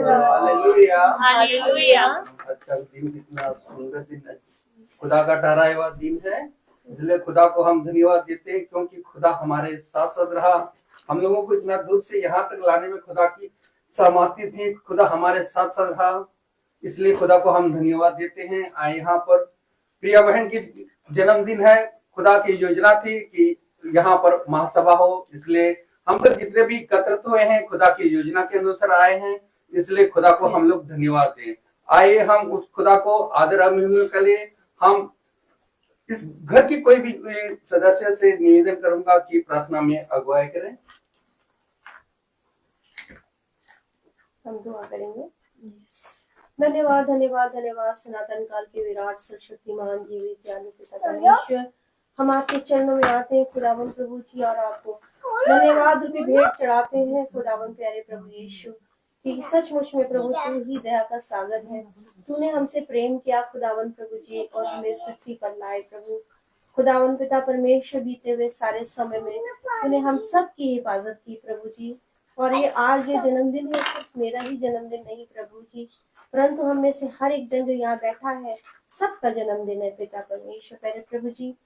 Hallelujah hallelujah. अच्छा दिन, कितना सुंदर दिन है, खुदा का ठहराया हुआ दिन है। इसलिए खुदा को हम धन्यवाद देते हैं क्योंकि खुदा हमारे साथ साथ रहा। हम लोगों को इतना दूर से यहाँ तक लाने में खुदा की सहमति थी। खुदा हमारे साथ साथ रहा, इसलिए खुदा को हम धन्यवाद देते हैं। आए यहाँ पर प्रिया बहन की जन्मदिन है। खुदा की योजना थी कि यहाँ पर महासभा हो, इसलिए हम लोग जितने भी एकत्रित हुए हैं खुदा की योजना के अनुसार आए हैं, इसलिए खुदा को हम लोग धन्यवाद दें। आइए हम उस खुदा को आदर अभिनंदन करें। हम इस घर की कोई भी सदस्य से निवेदन करूंगा कि प्रार्थना में अगुवाई करें। हम दुआ करेंगे। धन्यवाद धन्यवाद धन्यवाद सनातन काल के विराट सर्वशक्तिमान जीवित ज्ञानी पिता परमेश्वर, हम आपके चरणों में आते हैं खुदावन प्रभु जी और आपको धन्यवाद रूपी भेंट चढ़ाते हैं खुदावन प्यारे प्रभु यीशु कि सचमुच में प्रभु तू ही दया का सागर है। तूने हमसे प्रेम किया खुदावन प्रभु जी और हमें इस पृथ्वी पर लाए प्रभु। खुदावन पिता परमेश्वर बीते हुए सारे समय में तूने हम सब की हिफाजत की प्रभु जी। और ये आज जो जन्मदिन है सिर्फ मेरा ही जन्मदिन नहीं प्रभु जी, परंतु हम में से हर एक जन जो यहाँ बैठा है सबका जन्मदिन है पिता परमेश्वर प्यारे प्रभु जी।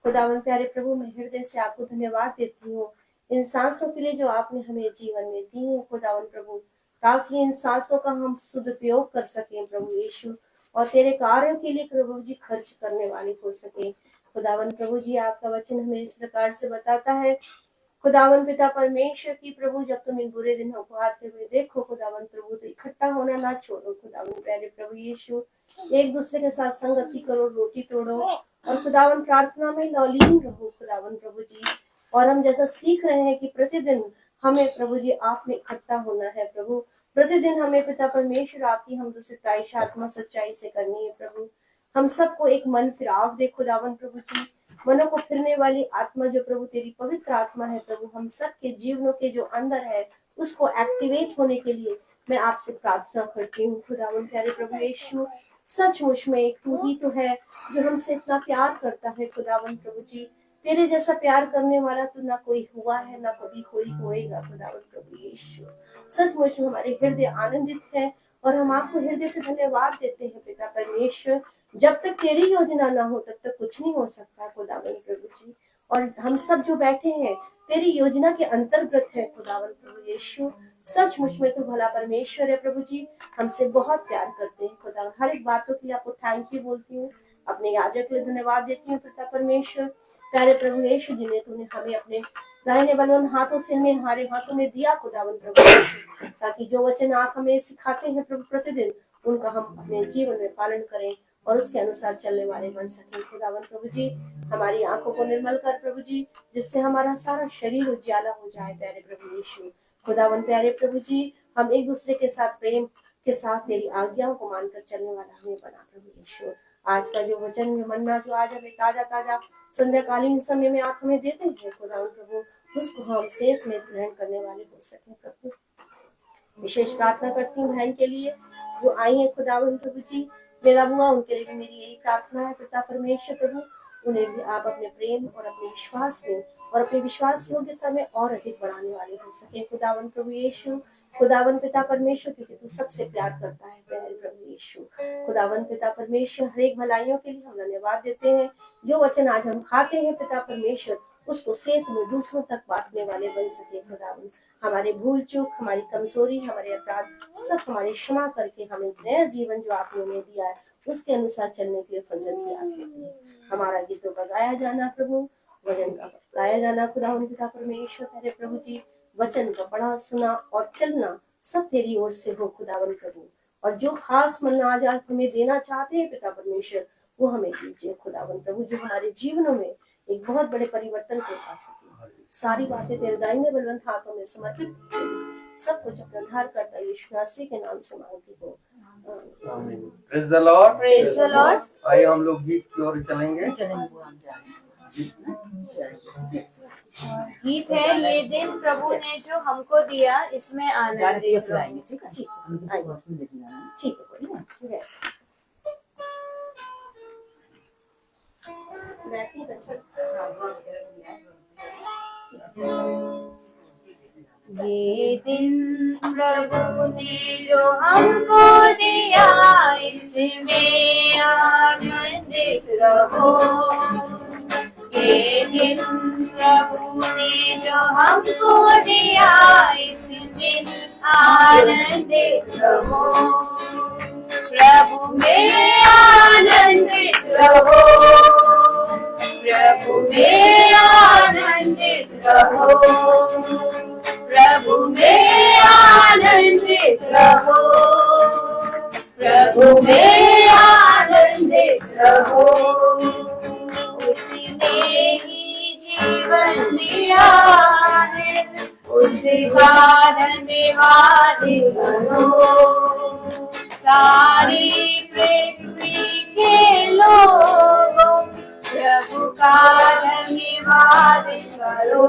खुदावन प्यारे प्रभु, मैं हृदय से आपको धन्यवाद देती हूँ इन सांसों के लिए जो आपने हमें जीवन में दी है खुदावन प्रभु, ताकि इन सांसों का हम सदुपयोग कर सकें प्रभु यीशु और तेरे कार्यों के लिए प्रभु जी खर्च करने वाले हो सके। खुदावन प्रभु जी, आपका वचन हमें इस प्रकार से बताता है खुदावन पिता परमेश्वर की प्रभु, जब तुम इन बुरे दिनों को आते हुए देखो खुदावन प्रभु, तो इकट्ठा होना ना छोड़ो खुदावन प्यारे प्रभु यीशु। एक दूसरे के साथ संगति करो, रोटी तोड़ो और खुदावन प्रार्थना में लौलीन रहो खुदावन प्रभु जी। और हम जैसा सीख रहे हैं कि प्रतिदिन हमें प्रभु जी आप में इकट्ठा होना है प्रभु। प्रतिदिन हमें पिता परमेश्वर आपकी हम सिताई आत्मा सच्चाई से करनी है प्रभु। हम सबको एक मन फिराव दे खुदावन प्रभु जी, मनों को फिरने वाली आत्मा जो प्रभु तेरी पवित्र आत्मा है प्रभु, हम सब के जीवनों के जो अंदर है उसको एक्टिवेट होने के लिए मैं आपसे प्रार्थना करती हूँ खुदावन प्यारे प्रभु यीशु। सचमुच में एक तू ही तो है जो हमसे इतना प्यार करता है खुदावन प्रभु जी। तेरे जैसा प्यार करने वाला तो ना कोई हुआ है ना कभी कोई होएगा खुदावन प्रभु यीशु। सचमुच में हमारे हृदय आनंदित है और हम आपको हृदय से धन्यवाद देते हैं पिता परमेश्वर। जब तक तेरी योजना ना हो तब तक कुछ नहीं हो सकता खुदावन प्रभु जी। और हम सब जो बैठे हैं तेरी योजना के अंतर्गत है खुदावन प्रभु यीशु। सचमुच में तो भला परमेश्वर है प्रभु जी, हमसे बहुत प्यार करते हैं खुदा। हर एक बातों के लिए आपको थैंक यू बोलती हूँ, अपने याजक के लिए धन्यवाद देती हूँ पिता परमेश्वर प्यारे प्रभु यीशु, जिन्हें तूने हमें अपने दाहिने बलवान हाथों से हमें हमारे हाथों में दिया खुदावन प्रभु यीशु, ताकि जो वचन आप हमें सिखाते हैं प्रभु प्रतिदिन उनका हम अपने जीवन में पालन करें और उसके अनुसार चलने वाले बन सके खुदावन प्रभु जी। हमारी आंखों को निर्मल कर प्रभु जी, जिससे हमारा सारा शरीर उजाला हो जाए प्यारे प्रभु यीशु। खुदावन प्यारे प्रभु जी, हम एक दूसरे के साथ प्रेम के साथ तेरी आज्ञाओं को मानकर चलने वाला हमें बना प्रभु यीशु। आज का जो वचन मन्ना जो आज हमें ताजा ताजा संध्याकालीन समय में आप हमें देते हैं खुदावन प्रभु, उसको हम सेहत में ग्रहण करने वाले हो सके प्रभु। विशेष प्रार्थना करती हूँ बहन के लिए जो आई है खुदावन प्रभु जी, मेरा बुआ, उनके लिए भी मेरी यही प्रार्थना है पिता परमेश्वर प्रभु, उन्हें भी आप अपने प्रेम और अपने विश्वास में और अपने विश्वास योग्यता में और अधिक बढ़ाने वाले हो सके खुदावन प्रभु यीशु। खुदावन पिता परमेश्वर, क्योंकि तू सबसे प्यार करता है प्यारे प्रभु यीशु। खुदावन पिता परमेश्वर, हर एक भलाइयों के लिए हम धन्यवाद देते हैं। जो वचन आज हम खाते हैं पिता परमेश्वर, उसको सेहत में दूसरों तक बांटने वाले बन सके खुदावन। हमारे भूल चूक, हमारी कमजोरी, हमारे अपराध सब हमारी क्षमा करके हमें नया जीवन जो आपने हमें दिया है उसके अनुसार चलने के लिए फजल की आज्ञा। हमारा गीतों का गाया जाना प्रभु, वचन का गाया जाना खुदावन पिता परमेश्वर तेरे प्रभु जी, वचन का पढ़ा सुना और चलना सब तेरी ओर से हो खुदावन प्रभु। और जो खास मन्ना आज आप हमें देना चाहते हैं पिता परमेश्वर, वो हमें दीजिए खुदावन प्रभु, जो हमारे जीवनों में एक बहुत बड़े परिवर्तन को ला सके। सारी बातें तेरे दाहिने बलवंत हाथों में समर्पित, सब कुछ अपना धार करता यीशु मसीह के नाम से मांगती हूँ। Praise the Lord, praise the Lord. आइए हम लोग गीत की ओर चलेंगे। गीत है ये दिन प्रभु ने जो हमको दिया, इसमें आनंद ठीक है ठीक है। ये दिन प्रभु ने जो हमको दिया, इसमें आनंदित रहो। ये दिन प्रभु ने जो हमको दिया, इसमें आनंदित रहो। प्रभु में आनंदित रहो, प्रभु में आनंदित रहो, प्रभु में आनंदित रहो, प्रभु में आनंदित रहो। उसने ही जीवन दिया है, उसका धन्यवाद करो। सारी पृथ्वी के लोगों, प्रभु का धन्यवाद करो,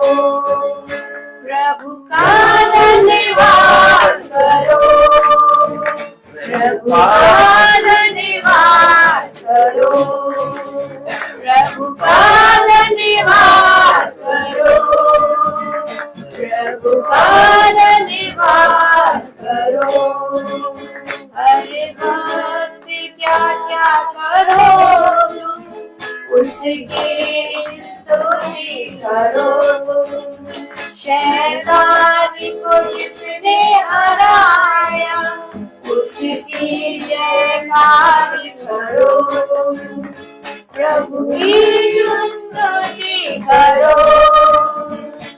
प्रभु का धन्यवाद करो, प्रभु का धन्यवाद करो, प्रभु का धन्यवाद करो, प्रभु का धन्यवाद करो। हरे भक्त क्या क्या करो तुम, उसकी स्तुति करो। शैतान को जिसने हराया, उसकी जयकार करो। प्रभु की स्तुति करो,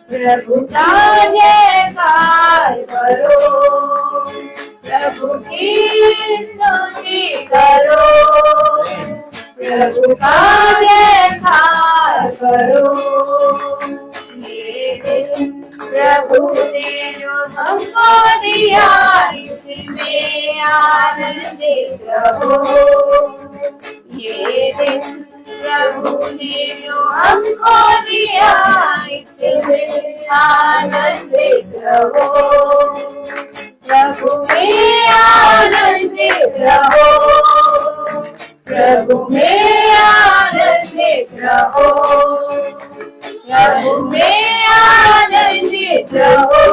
प्रभु का जयकार करो। प्रभु की स्तुति करो, प्रभु का जयकार करो। ये दिन प्रभु ने जो हमको दिया, इसमें आनंदित रहो। ये दिन प्रभु ने जो हमको दिया, इसमें आनंदित रहो। प्रभु में आनंदित रहो, प्रभु में आनंदित रहो, प्रभु में आनंदित रहो,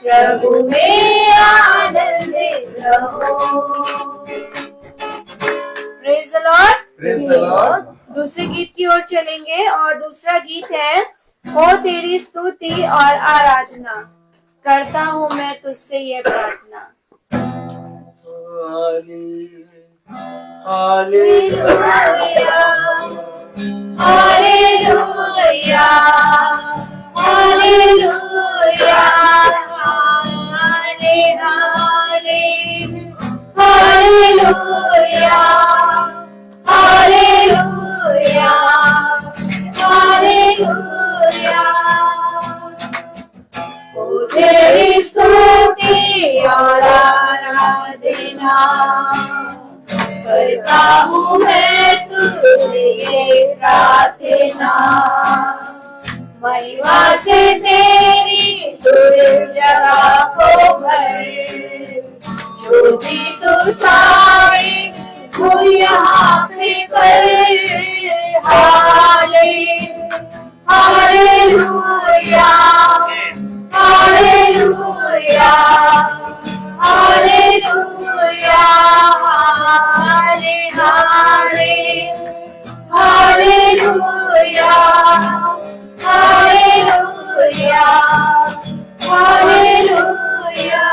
प्रभु में आनंदित रहो। Praise the Lord. Praise the Lord. दूसरे गीत की ओर चलेंगे और दूसरा गीत है, हो तेरी स्तुति और आराधना, करता हूँ मैं तुझसे ये प्रार्थना। हालेलुया, हालेलुया, हालेलुया, हाले हाले, हालेलुया, हालेलुया, हालेलुया। ओ तेरी स्तुति और आराधना, करता हूँ मैं तुझसे ये प्रार्थना। महिमा से तेरी तू इस जगह को भर, जो भी तू चाहे वो यहाँ पे कर। हाले हालेलुया, हालेलुया, हालेलुया, हाले हाले, हालेलुया, हालेलुया, हालेलुया।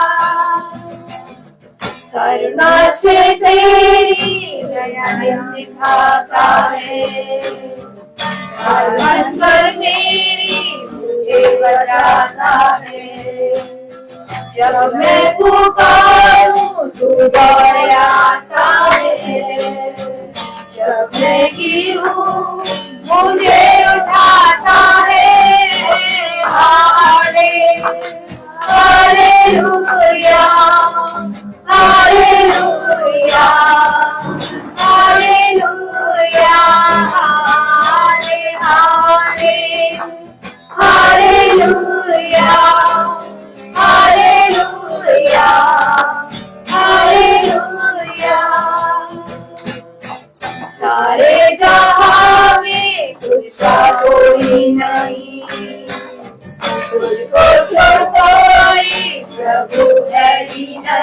करुणा से तेरी दया दिखाता है, हर मन पर मेरी मुझे बचाता है। जब मैं पुकारूं तू दौड़ आता है, जब मैं गिरूं मुझे उठाता है। हाले हालेलुया, हालेलुया, हालेलुया, हाले हाले, हालेलुया, हालेलुया, हालेलुया। सारे जहां में तुझसा कोई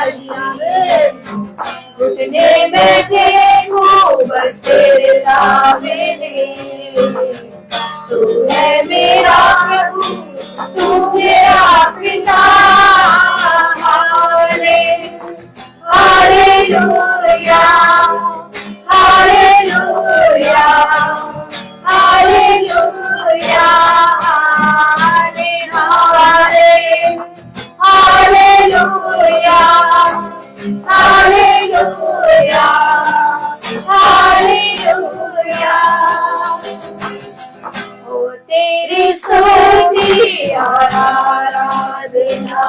दिया है। घुटने बैठे हूँ बस तेरे सामने, तू है मेरा प्रभु, तू मेरा पिता। हालेलुया, हालेलुया, हालेलुया, हाले हाले, हालेलुया, हालेलुया, हालेलुया। ओ तेरी स्तुति और आराधना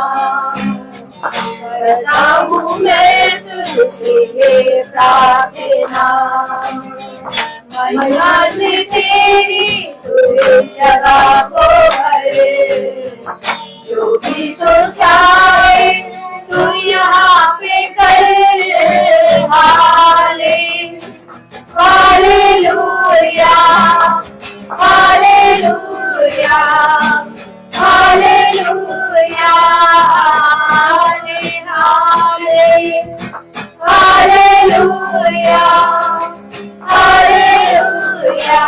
करता हूँ मैं तुझसे ये प्रार्थना। महिमा से तेरी तुझे जगह को भरे, जो भी तो चाहे तू यहाँ पे कर। हाले हालेलुया, हालेलुया, हालेलुया, हाले हाले, hallelujah, hallelujah,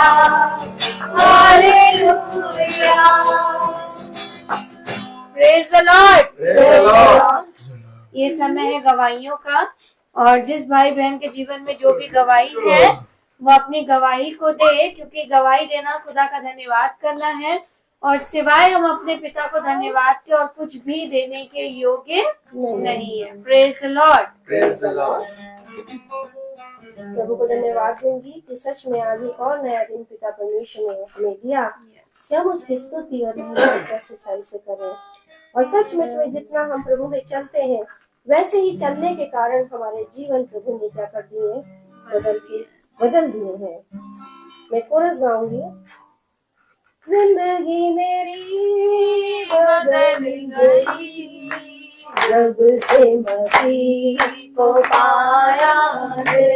hallelujah. Praise the Lord. Praise the Lord. ये समय है गवाहियों का, और जिस भाई बहन के जीवन में जो भी गवाही है वो अपनी गवाही को दे, क्योंकि गवाही देना खुदा का धन्यवाद करना है, और सिवाय हम अपने पिता को धन्यवाद के और कुछ भी देने के योग्य नहीं है। Praise the Lord. Praise the Lord. प्रभु को धन्यवाद दूंगी कि सच में आज एक और नया दिन पिता परमेश्वर ने हमें दिया कि हम उसकी स्तुति और महिमा सच्चाई से करें। और सच में जितना हम प्रभु में चलते हैं वैसे ही चलने के कारण हमारे जीवन प्रभु ने क्या कर दिए, बदल दिए हैं। मैं कोरस गाऊंगी। जिंदगी मेरी बदल गई जब से मसीह को पाया है।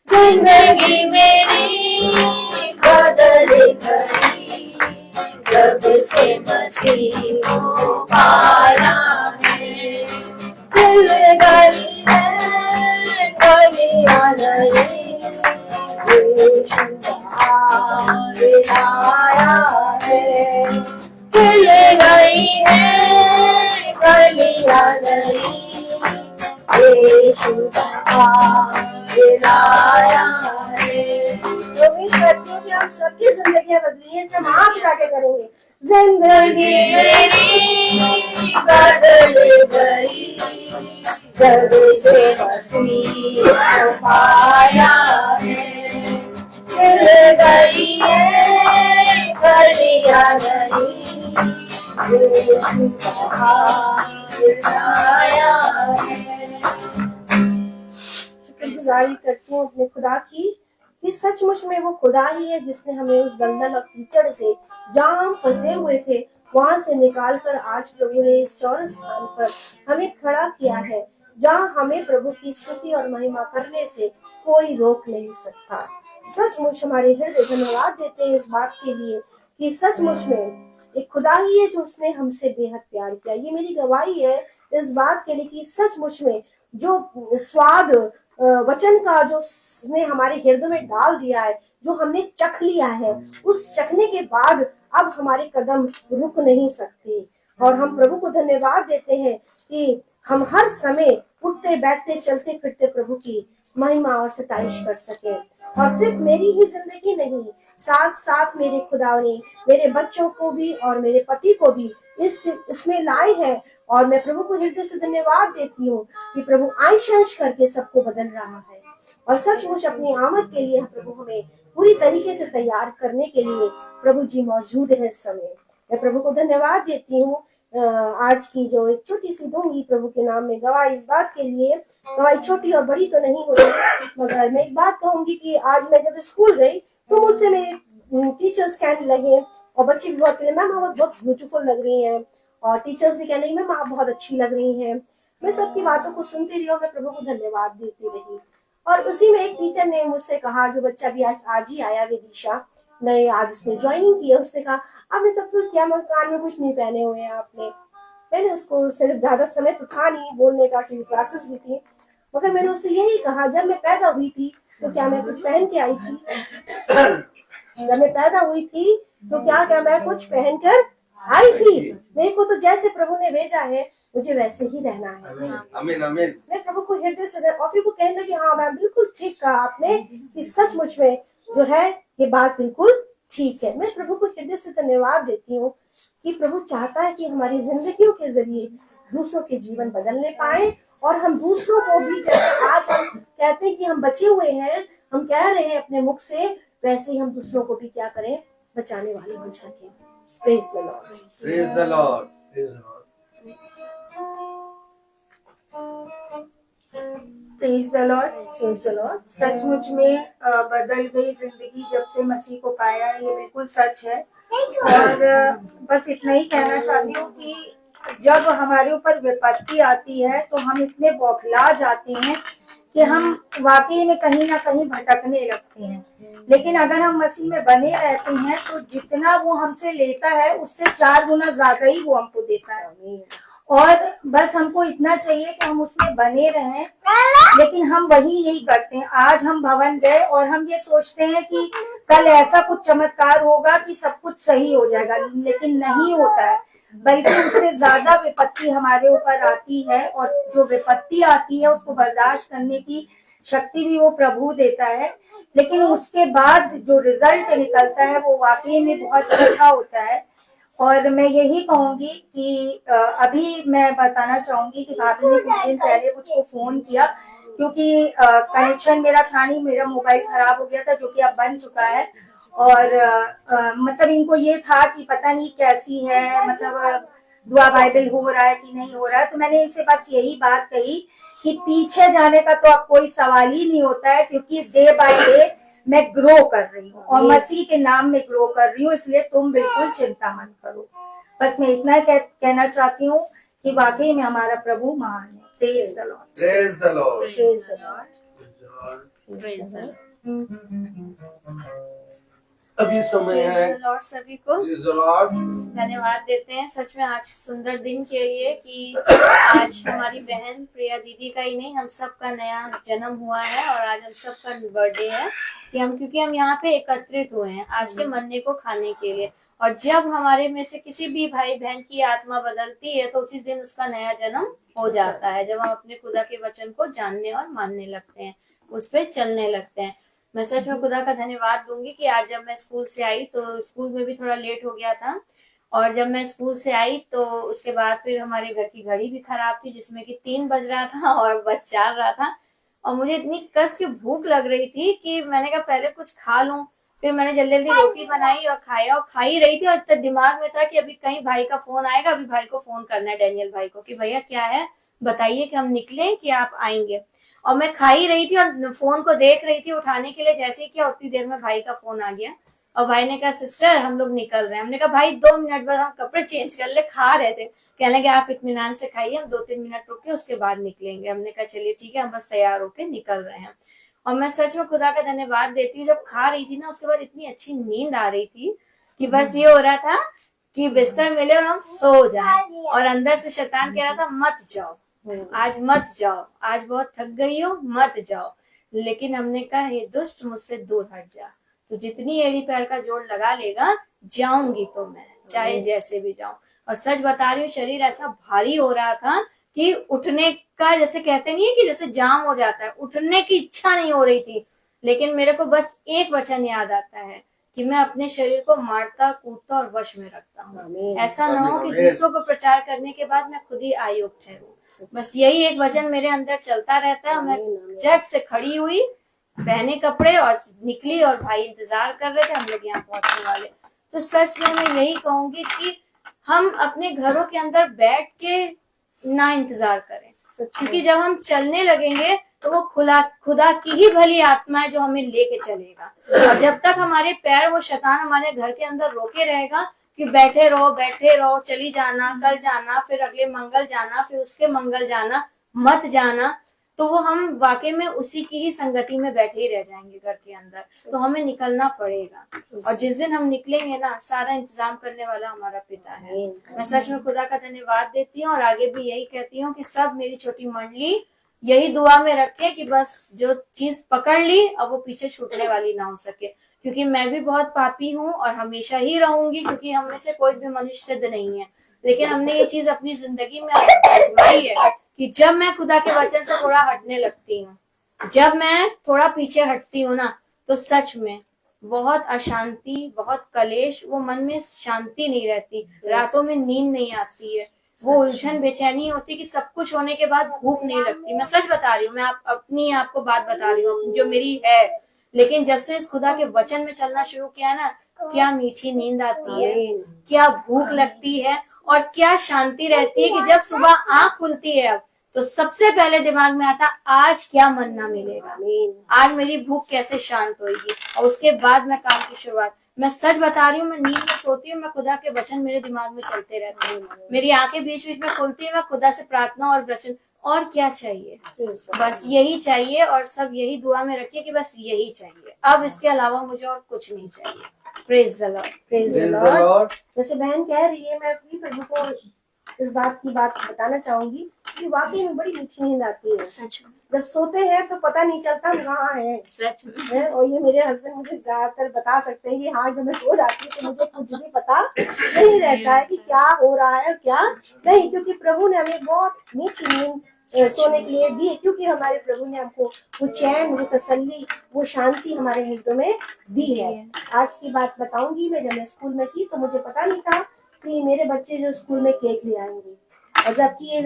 जिंदगी मेरी बदल गई जब से मसीह को पाया है। दिल गई है गलियां नई, यीशु आया है। खिल गई है गलियां नई, यीशु आया है। उम्मीद करती हूँ कि आप सबकी जिंदगियां बदली है, हम हाथ उठा के करेंगे। जिंदगी मेरी बदल गई जब से मसीह को पाया है। दिल गई है गलियां नई, यीशु आया है। शुक्रगुजारी करती हूँ अपने खुदा की कि सचमुच में वो खुदा ही है जिसने हमें उस दलदल और कीचड़ से, जहाँ हम फंसे हुए थे, वहां से निकाल कर आज प्रभु ने इस चौरस स्थान पर हमें खड़ा किया है, जहाँ हमें प्रभु की स्तुति और महिमा करने से कोई रोक नहीं सकता। सचमुच हमारे हृदय धन्यवाद देते हैं इस बात के लिए कि सचमुच में एक खुदा ही है जो उसने हमसे बेहद प्यार किया। ये मेरी गवाही है इस बात के लिए कि सचमुच में जो स्वाद वचन का जो उसने हमारे हृदय में डाल दिया है, जो हमने चख लिया है, उस चखने के बाद अब हमारे कदम रुक नहीं सकते। और हम प्रभु को धन्यवाद देते हैं कि हम हर समय उठते बैठते चलते फिरते प्रभु की महिमा और सताइश कर सके। और सिर्फ मेरी ही जिंदगी नहीं, साथ साथ मेरे खुदा ने मेरे बच्चों को भी और मेरे पति को भी इसमें लाए हैं। और मैं प्रभु को हृदय से धन्यवाद देती हूँ कि प्रभु अंश अंश करके सबको बदल रहा है। और सचमुच अपनी आमद के लिए प्रभु हमें पूरी तरीके से तैयार करने के लिए प्रभु जी मौजूद है इस समय। मैं प्रभु को धन्यवाद देती हूँ। आज की जो एक छोटी सी दूंगी प्रभु के नाम में गवाही, इस बात के लिए गवाही छोटी और बड़ी तो नहीं होगी, मगर मैं एक बात कहूंगी कि आज मैं जब स्कूल गई तो मुझसे मेरे टीचर्स कहने लगे और बच्चे भी बहुत, मैम आप बहुत ब्यूटीफुल लग रही हैं, और टीचर्स भी कहने लगे मैम आप बहुत अच्छी लग रही हैं। मैं सबकी बातों को सुनती रही और मैं प्रभु को धन्यवाद देती रही। और उसी में एक टीचर ने मुझसे कहा, जो बच्चा भी आज ही आया विदिशा, नए आज उसने ज्वाइनिंग की है, उसने कहा आपने तब तो क्या कान में कुछ नहीं पहने हुए हैं आपने। मैंने उसको सिर्फ ज्यादा समय तो था नहीं बोलने का, क्योंकि क्लासेस भी थी, मगर मैंने उससे यही कहा, जब मैं पैदा हुई थी तो क्या मैं कुछ पहन के आई थी? जब मैं पैदा हुई थी तो क्या मैं कुछ पहन कर आई थी? मेरे को तो जैसे प्रभु ने भेजा है मुझे वैसे ही रहना है। आमीन आमीन। मैं प्रभु को हृदय से, और फिर वो कहने लगी, हाँ मैम बिल्कुल ठीक कहा आपने, कि सचमुच में जो है ये बात बिल्कुल ठीक है। मैं प्रभु को हृदय से धन्यवाद देती हूँ कि प्रभु चाहता है कि हमारी जिंदगियों के जरिए दूसरों के जीवन बदलने पाए, और हम दूसरों को भी, जैसे आज हम कहते हैं कि हम बचे हुए हैं, हम कह रहे हैं अपने मुख से, वैसे ही हम दूसरों को भी क्या करें, बचाने वाले बन सके। Praise the Lord, praise the Lord, praise the Lord. Praise the Lord, praise the Lord. सचमुच में बदल गई जिंदगी जब से मसीह को पाया, ये बिल्कुल सच है। और बस इतना ही कहना चाहती हूँ कि जब हमारे ऊपर विपत्ति आती है तो हम इतने बौखला जाते हैं कि हम वाकई में कहीं ना कहीं भटकने लगते हैं। लेकिन अगर हम मसीह में बने रहते हैं तो जितना वो हमसे लेता है उससे 4 गुना ज्यादा ही वो हमको देता है। और बस हमको इतना चाहिए कि हम उसमें बने रहें, लेकिन हम वही नहीं करते हैं। आज हम भवन गए और हम ये सोचते हैं कि कल ऐसा कुछ चमत्कार होगा कि सब कुछ सही हो जाएगा, लेकिन नहीं होता है, बल्कि उससे ज्यादा विपत्ति हमारे ऊपर आती है। और जो विपत्ति आती है उसको बर्दाश्त करने की शक्ति भी वो प्रभु देता है, लेकिन उसके बाद जो रिजल्ट निकलता है वो वाकई में बहुत अच्छा होता है। और मैं यही कहूंगी कि अभी मैं बताना चाहूंगी कि भाभी ने कुछ दिन पहले मुझको फोन किया, क्योंकि कनेक्शन मेरा था नहीं, मेरा मोबाइल खराब हो गया था, जो कि अब बन चुका है। और मतलब इनको ये था कि पता नहीं कैसी है, मतलब दुआ बाइबल हो रहा है कि नहीं हो रहा है। तो मैंने इनसे बस यही बात कही कि पीछे जाने का तो अब कोई सवाल ही नहीं होता है, क्योंकि डे बाय डे मैं ग्रो कर रही हूँ और मसीह के नाम में ग्रो कर रही हूँ, इसलिए तुम बिल्कुल चिंता मत करो। बस मैं इतना कहना चाहती हूँ कि वाकई में हमारा प्रभु महान है। Praise the Lord, praise the Lord, praise the Lord, praise the Lord. अभी समय है। प्रेज द लॉर्ड सभी को प्रेज द लॉर्ड। धन्यवाद देते हैं सच में आज सुंदर दिन के लिए, कि आज हमारी बहन प्रिया दीदी का ही नहीं, हम सब का नया जन्म हुआ है और आज हम सब का बर्थडे है, कि क्योंकि हम यहाँ पे एकत्रित हुए हैं आज के मन्ने को खाने के लिए। और जब हमारे में से किसी भी भाई बहन की आत्मा बदलती है तो उसी दिन उसका नया जन्म हो जाता है, जब हम अपने खुदा के वचन को जानने और मानने लगते हैं, उस पर चलने लगते हैं। मैं सच में खुदा का धन्यवाद दूंगी कि आज जब मैं स्कूल से आई तो स्कूल में भी थोड़ा लेट हो गया था, और जब मैं स्कूल से आई तो उसके बाद फिर हमारे घर की घड़ी भी खराब थी, जिसमें कि 3 बज रहा था और बज 4 रहा था, और मुझे इतनी कस की भूख लग रही थी कि मैंने कहा पहले कुछ खा लूं। फिर मैंने जल्दी जल्दी रोटी बनाई और खाया, और खा ही रही थी, और तब दिमाग में था कि अभी कहीं भाई का फोन आएगा, अभी भाई को फोन करना है, डैनियल भाई को, कि भैया क्या है बताइए कि हम निकले कि आप आएंगे। और मैं खा ही रही थी और फोन को देख रही थी उठाने के लिए, जैसे ही किया उतनी देर में भाई का फोन आ गया, और भाई ने कहा सिस्टर हम लोग निकल रहे हैं। हमने कहा भाई 2 मिनट बस, हम कपड़े चेंज कर ले, खा रहे थे। कहने लगे आप इत्मीनान से खाइए, हम 2-3 मिनट रुक के उसके बाद निकलेंगे। हमने कहा चलिए ठीक है, हम बस तैयार होके निकल रहे हैं। और मैं सच में खुदा का धन्यवाद देती हूँ, जब खा रही थी ना उसके बाद इतनी अच्छी नींद आ रही थी कि बस ये हो रहा था कि बिस्तर मिले और हम सो जाएं। और अंदर से शैतान कह रहा था मत जाओ, आज मत जाओ, आज बहुत थक गई हो, मत जाओ। लेकिन हमने कहा हे दुष्ट मुझसे दूर हट जा, तो जितनी एड़ी पैर का जोड़ लगा लेगा जाऊंगी तो मैं, चाहे जैसे भी जाऊं। और सच बता रही हूँ शरीर ऐसा भारी हो रहा था कि उठने का, जैसे कहते नहीं है कि जैसे जाम हो जाता है, उठने की इच्छा नहीं हो रही थी। लेकिन मेरे को बस एक वचन याद आता है कि मैं अपने शरीर को मारता कूटता और वश में रखता हूँ। ऐसा ना हो कि दूसरों को प्रचार करने के बाद मैं खुद ही अयोग्य ठहरूं। बस यही एक वचन मेरे अंदर चलता रहता है। मैं झट से खड़ी हुई, पहने कपड़े और निकली, और भाई इंतजार कर रहे थे, हम लोग यहाँ पहुंचने वाले। तो सच में मैं यही कहूंगी कि हम अपने घरों के अंदर बैठ के ना इंतजार करें, क्योंकि जब हम चलने लगेंगे तो वो खुदा की ही भली आत्मा है जो हमें लेके चलेगा। और जब तक हमारे पैर, वो शैतान हमारे घर के अंदर रोके रहेगा कि बैठे रहो, चली जाना, कल जाना, फिर अगले मंगल जाना, फिर उसके मंगल जाना, मत जाना, तो वो हम वाकई में उसी की ही संगति में बैठे ही रह जाएंगे घर के अंदर। तो हमें निकलना पड़ेगा, और जिस दिन हम निकलेंगे ना, सारा इंतजाम करने वाला हमारा पिता है। मैं सच में खुदा का धन्यवाद देती हूँ, और आगे भी यही कहती हूँ कि सब मेरी छोटी मंडली यही दुआ में रखे कि बस जो चीज पकड़ ली अब वो पीछे छूटने वाली ना हो सके, क्योंकि मैं भी बहुत पापी हूँ और हमेशा ही रहूंगी, क्योंकि हम में से कोई भी मनुष्य सिद्ध नहीं है। लेकिन हमने ये चीज अपनी जिंदगी में आजमाई है कि जब मैं खुदा के वचन से थोड़ा हटने लगती हूँ, जब मैं थोड़ा पीछे हटती हूँ ना, तो सच में बहुत अशांति, बहुत कलेश, वो मन में शांति नहीं रहती, रातों में नींद नहीं आती है, वो उलझन बेचैनी होती कि सब कुछ होने के बाद भूख नहीं लगती। मैं सच बता रही हूँ, मैं अपनी आपको बात बता रही हूँ जो मेरी है। लेकिन जब से इस खुदा के वचन में चलना शुरू किया ना, क्या मीठी नींद आती है, क्या भूख लगती है, और क्या शांति रहती है कि जब सुबह आंख खुलती है अब, तो सबसे पहले दिमाग में आता आज क्या मन्ना मिलेगा, आज मेरी भूख कैसे शांत होगी, और उसके बाद मैं काम की शुरुआत। मैं सच बता रही हूँ, मैं नींद में सोती हूँ, मैं खुदा के वचन मेरे दिमाग में चलते रहते हैं, मेरी आंखें बीच बीच में खुलती है, मैं खुदा से प्रार्थना और वचन, और क्या चाहिए, बस यही चाहिए, और सब यही दुआ में रखिए कि बस यही चाहिए, अब इसके अलावा मुझे और कुछ नहीं चाहिए। Praise the Lord, praise the Lord. जैसे बहन कह रही है, मैं भी प्रभु को इस बात बताना चाहूंगी कि वाकई में बड़ी मीठी नींद आती है। सच में जब सोते हैं तो पता नहीं चलता हम कहाँ है। सच में। और ये मेरे हस्बैंड मुझे ज्यादातर बता सकते हैं कि हाँ, जब मैं सो जाती हूँ तो मुझे कुछ भी पता नहीं रहता है कि क्या हो रहा है और क्या नहीं, क्योंकि प्रभु ने हमें बहुत मीठी नींद सोने के लिए दी, क्योंकि हमारे प्रभु ने हमको वो चैन, वो तसल्ली, वो शांति हमारे हृदय में दी है। आज की बात बताऊंगी, मैं जब मैं स्कूल में थी तो मुझे पता नहीं था कि मेरे बच्चे जो स्कूल में केक ले आएंगे, और जबकि ये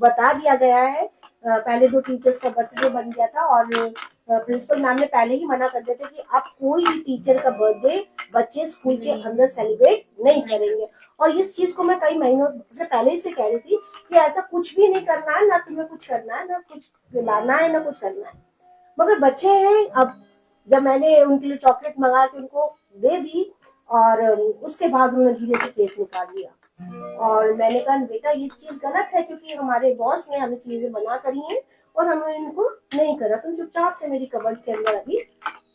बता दिया गया है, पहले 2 टीचर्स का बर्थडे बन गया था, और प्रिंसिपल मैम ने पहले ही मना कर दिया था कि अब कोई भी टीचर का बर्थडे बच्चे स्कूल के अंदर सेलिब्रेट नहीं करेंगे। और इस चीज को मैं कई महीनों से पहले ही से कह रही थी कि ऐसा कुछ भी नहीं करना है, ना तुम्हें कुछ करना है, ना कुछ लाना है, ना कुछ करना है। मगर बच्चे हैं, अब जब मैंने उनके लिए चॉकलेट मंगा के उनको दे दी, और उसके बाद उन्होंने धीरे से केक निकाल लिया, और मैंने कहा बेटा ये चीज गलत है, क्योंकि हमारे बॉस ने हमें चीजें बना करी हैं और हमने इनको नहीं करा, तुम चुपचाप से मेरी कबर्ड के अंदर अभी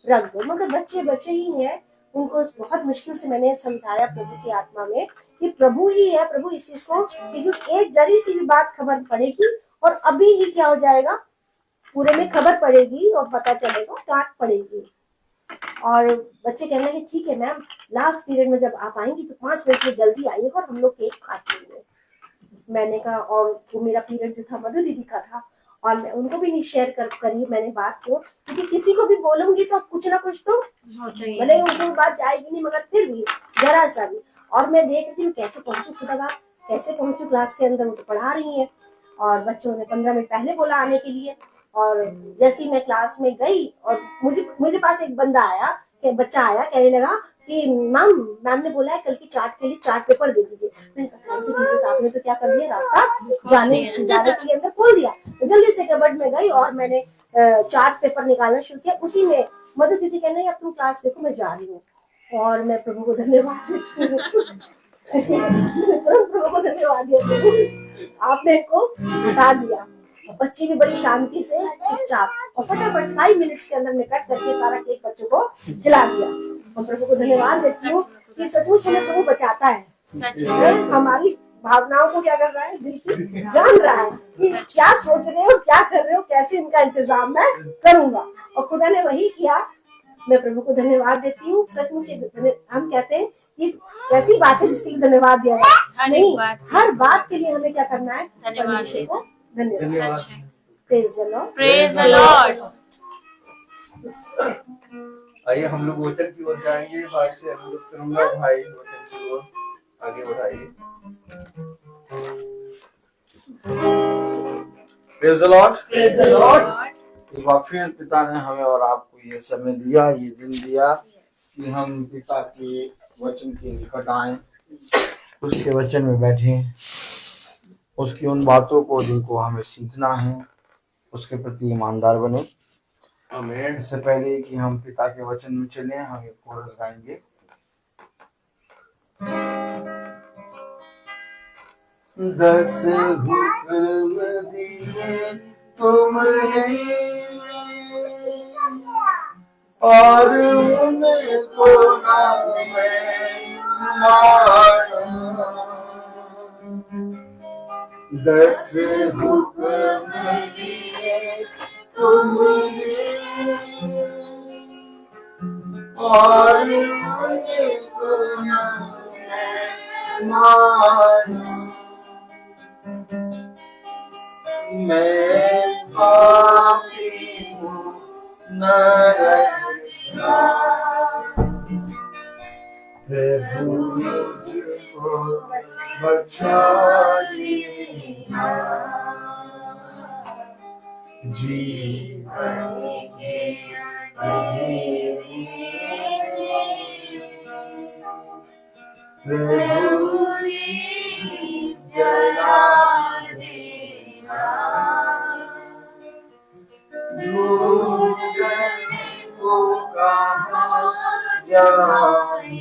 रख दो। मगर बच्चे बच्चे ही हैं, उनको बहुत मुश्किल से मैंने समझाया प्रभु की आत्मा में कि प्रभु ही है, प्रभु इस चीज को, क्योंकि एक जरी सी भी बात खबर पड़ेगी और अभी ही क्या हो जाएगा, पूरे में खबर पड़ेगी और पता चलेगा, डांट पड़ेगी। और बच्चे कहने लगे ठीक है मैम, लास्ट पीरियड में जब आप आएंगी तो 5 मिनट में जल्दी आइएगा और हम लोग केक काट लेंगे। मैंने कहा, और वो मेरा पीरियड जो था मधु दीदी का था, और मैं उनको भी नहीं शेयर करी मैंने बात को, क्योंकि किसी को भी बोलूंगी तो कुछ ना कुछ तो भले उसमें बात जाएगी नहीं, मगर फिर भी जरा सा भी। और मैं देख रही थी कैसे पहुंचू, खुदा कैसे पहुंचू क्लास के अंदर, वो तो पढ़ा रही है, और बच्चों ने 15 मिनट पहले बोला आने के लिए। और जैसे ही मैं क्लास में गई और मुझे पास एक बंदा आया, बच्चा आया, कहने लगा कि मैम ने बोला है कल की चार्ट के लिए चार्ट पेपर दे दीजिए। मैंने कहा थैंक यू जीसस, आपने तो क्या कर दिया, रास्ता जाने के लिए अंदर खोल दिया। तो जल्दी से कबर्ड में गई और मैंने चार्ट पेपर निकालना शुरू किया। उसी में मधु दीदी कहने लगी अब तुम क्लास देखो, मैं जा रही हूँ। और मैं प्रभु को धन्यवाद प्रभु को धन्यवाद दिया, आपने इनको हटा दिया। बच्चे भी बड़ी शांति से चुपचाप, और फटाफट 5 मिनट्स के अंदर में कट करके सारा केक बच्चों को खिला दिया। और प्रभु को धन्यवाद देती हूँ कि सचमुच हमें प्रभु बचाता है, हमारी भावनाओं को क्या कर रहा है, दिल की जान रहा है कि क्या सोच रहे हो, क्या कर रहे हो, कैसे इनका इंतजाम मैं करूंगा। और खुदा ने वही किया। मैं प्रभु को धन्यवाद देती हूँ। सचमुच हम कहते हैं कि कैसी बात है जिसके लिए धन्यवाद दिया है, नहीं, हर बात के लिए हमें क्या करना है, परमेश्वर को धन्यवाद। Praise the Lord, praise the Lord. आइए हम लोग वचन की ओर जाएंगे। भाई से अनुरोध करूंगा, भाई वचन की ओर आगे बढ़ाइए। Praise the Lord, praise the Lord. एक बार फिर पिता ने हमें और आपको ये समय दिया, ये दिन दिया कि हम पिता के वचन के निकट आए, उसके वचन में बैठे, उसकी उन बातों को जिनको हमें सीखना है, उसके प्रति ईमानदार बने। आमीन। इससे पहले कि हम पिता के वचन में चले, हम एक कोरस गाएंगे। दस हुक्म दिए तुमने और उनको ना मैं माना। 10 हुक्म दिए तुमने और उनको ना मैं माना। मैं पापी हूँ नरका, प्रभु मुझको बचा लेना। जीवन के अंधेरे प्रभु जला देना। को कहाँ जाए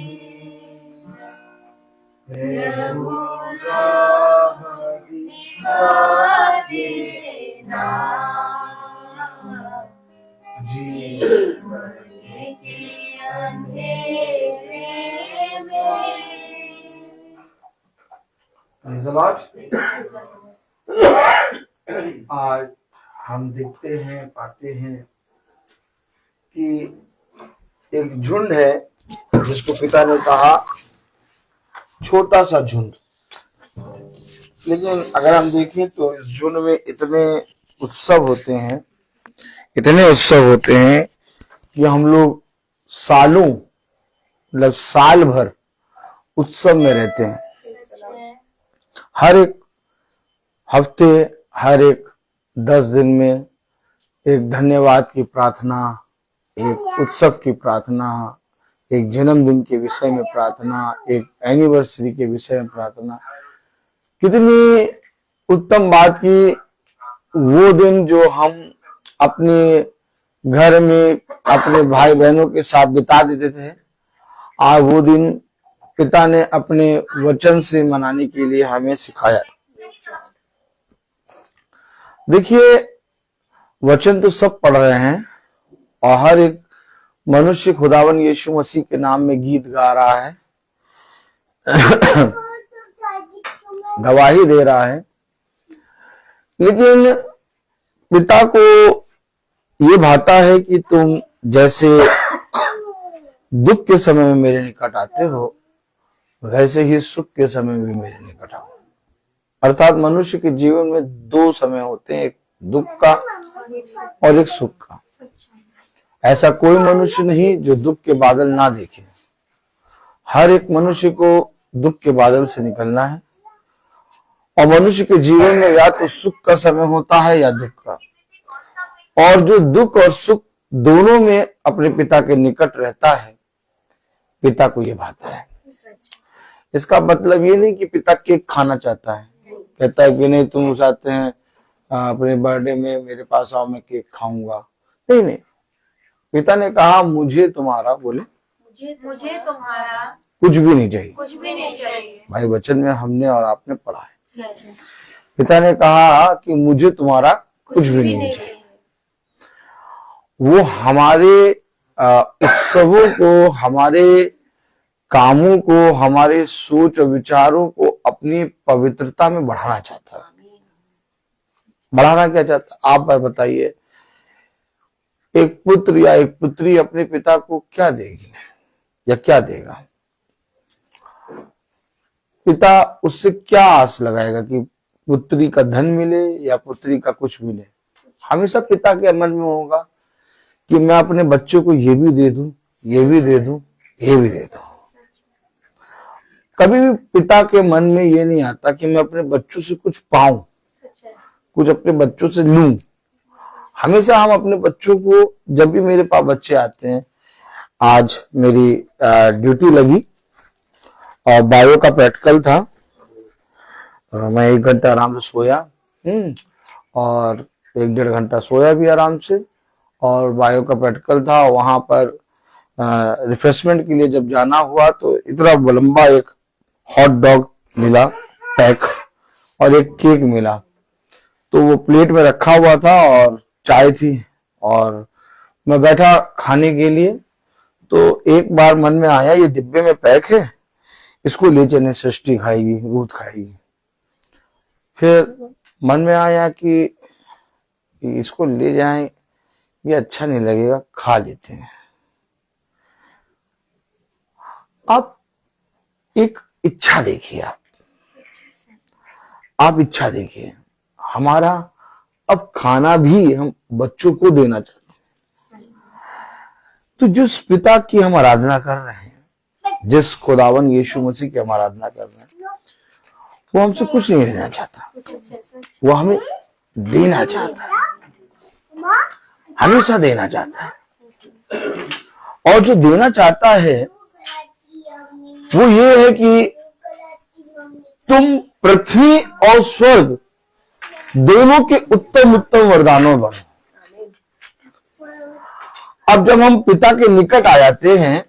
प्रभु राह दिखा देना। जीवन के अंधेरे में। आज हम देखते हैं, पाते हैं कि एक झुंड है जिसको पिता ने कहा छोटा सा झुंड, लेकिन अगर हम देखें तो इस झुंड में इतने उत्सव होते हैं, इतने उत्सव होते हैं कि हम लोग सालों, मतलब साल भर उत्सव में रहते हैं। हर एक हफ्ते, हर एक 10 दिन में एक धन्यवाद की प्रार्थना, एक उत्सव की प्रार्थना, एक जन्मदिन के विषय में प्रार्थना, एक एनिवर्सरी के विषय में प्रार्थना। कितनी उत्तम बात की वो दिन जो हम अपने घर में अपने भाई बहनों के साथ बिता देते थे, आज वो दिन पिता ने अपने वचन से मनाने के लिए हमें सिखाया। देखिए, वचन तो सब पढ़ रहे हैं और हर एक मनुष्य खुदावन यीशु मसीह के नाम में गीत गा रहा है, गवाही दे रहा है, लेकिन पिता को ये भाता है कि तुम जैसे दुख के समय में मेरे निकट आते हो, वैसे ही सुख के समय में भी मेरे निकट आओ। अर्थात मनुष्य के जीवन में 2 समय होते हैं, एक दुख का और एक सुख का। ऐसा कोई मनुष्य नहीं जो दुख के बादल ना देखे। हर एक मनुष्य को दुख के बादल से निकलना है और मनुष्य के जीवन में या तो सुख का समय होता है या दुख का, और जो दुख और सुख दोनों में अपने पिता के निकट रहता है, पिता को ये भाता है। इसका मतलब ये नहीं कि पिता केक खाना चाहता है, कहता है कि नहीं तुम चाहते हैं अपने बर्थडे में मेरे पास आओ, मैं केक खाऊंगा। नहीं नहीं, पिता ने कहा मुझे तुम्हारा, बोले मुझे तुम्हारा कुछ भी नहीं चाहिए। कुछ भी नहीं चाहिए। भाई वचन में हमने और आपने पढ़ा है, पिता ने कहा कि मुझे तुम्हारा कुछ भी नहीं चाहिए। वो हमारे उत्सवों को, हमारे कामों को, हमारे सोच और विचारों को अपनी पवित्रता में बढ़ाना चाहता है। बढ़ाना क्या चाहता है आप बताइए? एक पुत्र या एक पुत्री अपने पिता को क्या देगी या क्या देगा? पिता उससे क्या आस लगाएगा कि पुत्री का धन मिले या पुत्री का कुछ मिले? हमेशा पिता के मन में होगा कि मैं अपने बच्चों को ये भी दे दूं, ये भी दे दूं, ये भी दे दूं। कभी भी पिता के मन में ये नहीं आता कि मैं अपने बच्चों से कुछ पाऊं, कुछ अपने बच्चों से लूं। हमेशा हम अपने बच्चों को, जब भी मेरे पास बच्चे आते हैं, आज मेरी ड्यूटी लगी और बायो का प्रैक्टिकल था, मैं 1 घंटा आराम से सोया और 1-1.5 घंटा सोया भी आराम से, और बायो का प्रैक्टिकल था। वहां पर रिफ्रेशमेंट के लिए जब जाना हुआ तो इतना लंबा एक हॉट डॉग मिला पैक और एक केक मिला। तो वो प्लेट में रखा हुआ था और चाय थी और मैं बैठा खाने के लिए, तो एक बार मन में आया ये डिब्बे में पैक है, इसको ले चले, सृष्टि खाएगी, रूथ खाएगी। फिर मन में आया कि इसको ले जाएं, ये अच्छा नहीं लगेगा, खा लेते हैं। अब एक इच्छा देखिए, आप इच्छा देखिए, हमारा अब खाना भी हम बच्चों को देना चाहते हैं। तो जिस पिता की हम आराधना कर रहे हैं, जिस खुदावन यीशु मसीह की हम आराधना कर रहे हैं, वो हमसे कुछ नहीं लेना चाहता, वो हमें देना चाहता है, हमेशा देना चाहता है। और जो देना चाहता है वो ये है कि तुम पृथ्वी और स्वर्ग दोनों के उत्तम उत्तम वरदानों में बढ़ो। अब जब हम पिता के निकट आ जाते हैं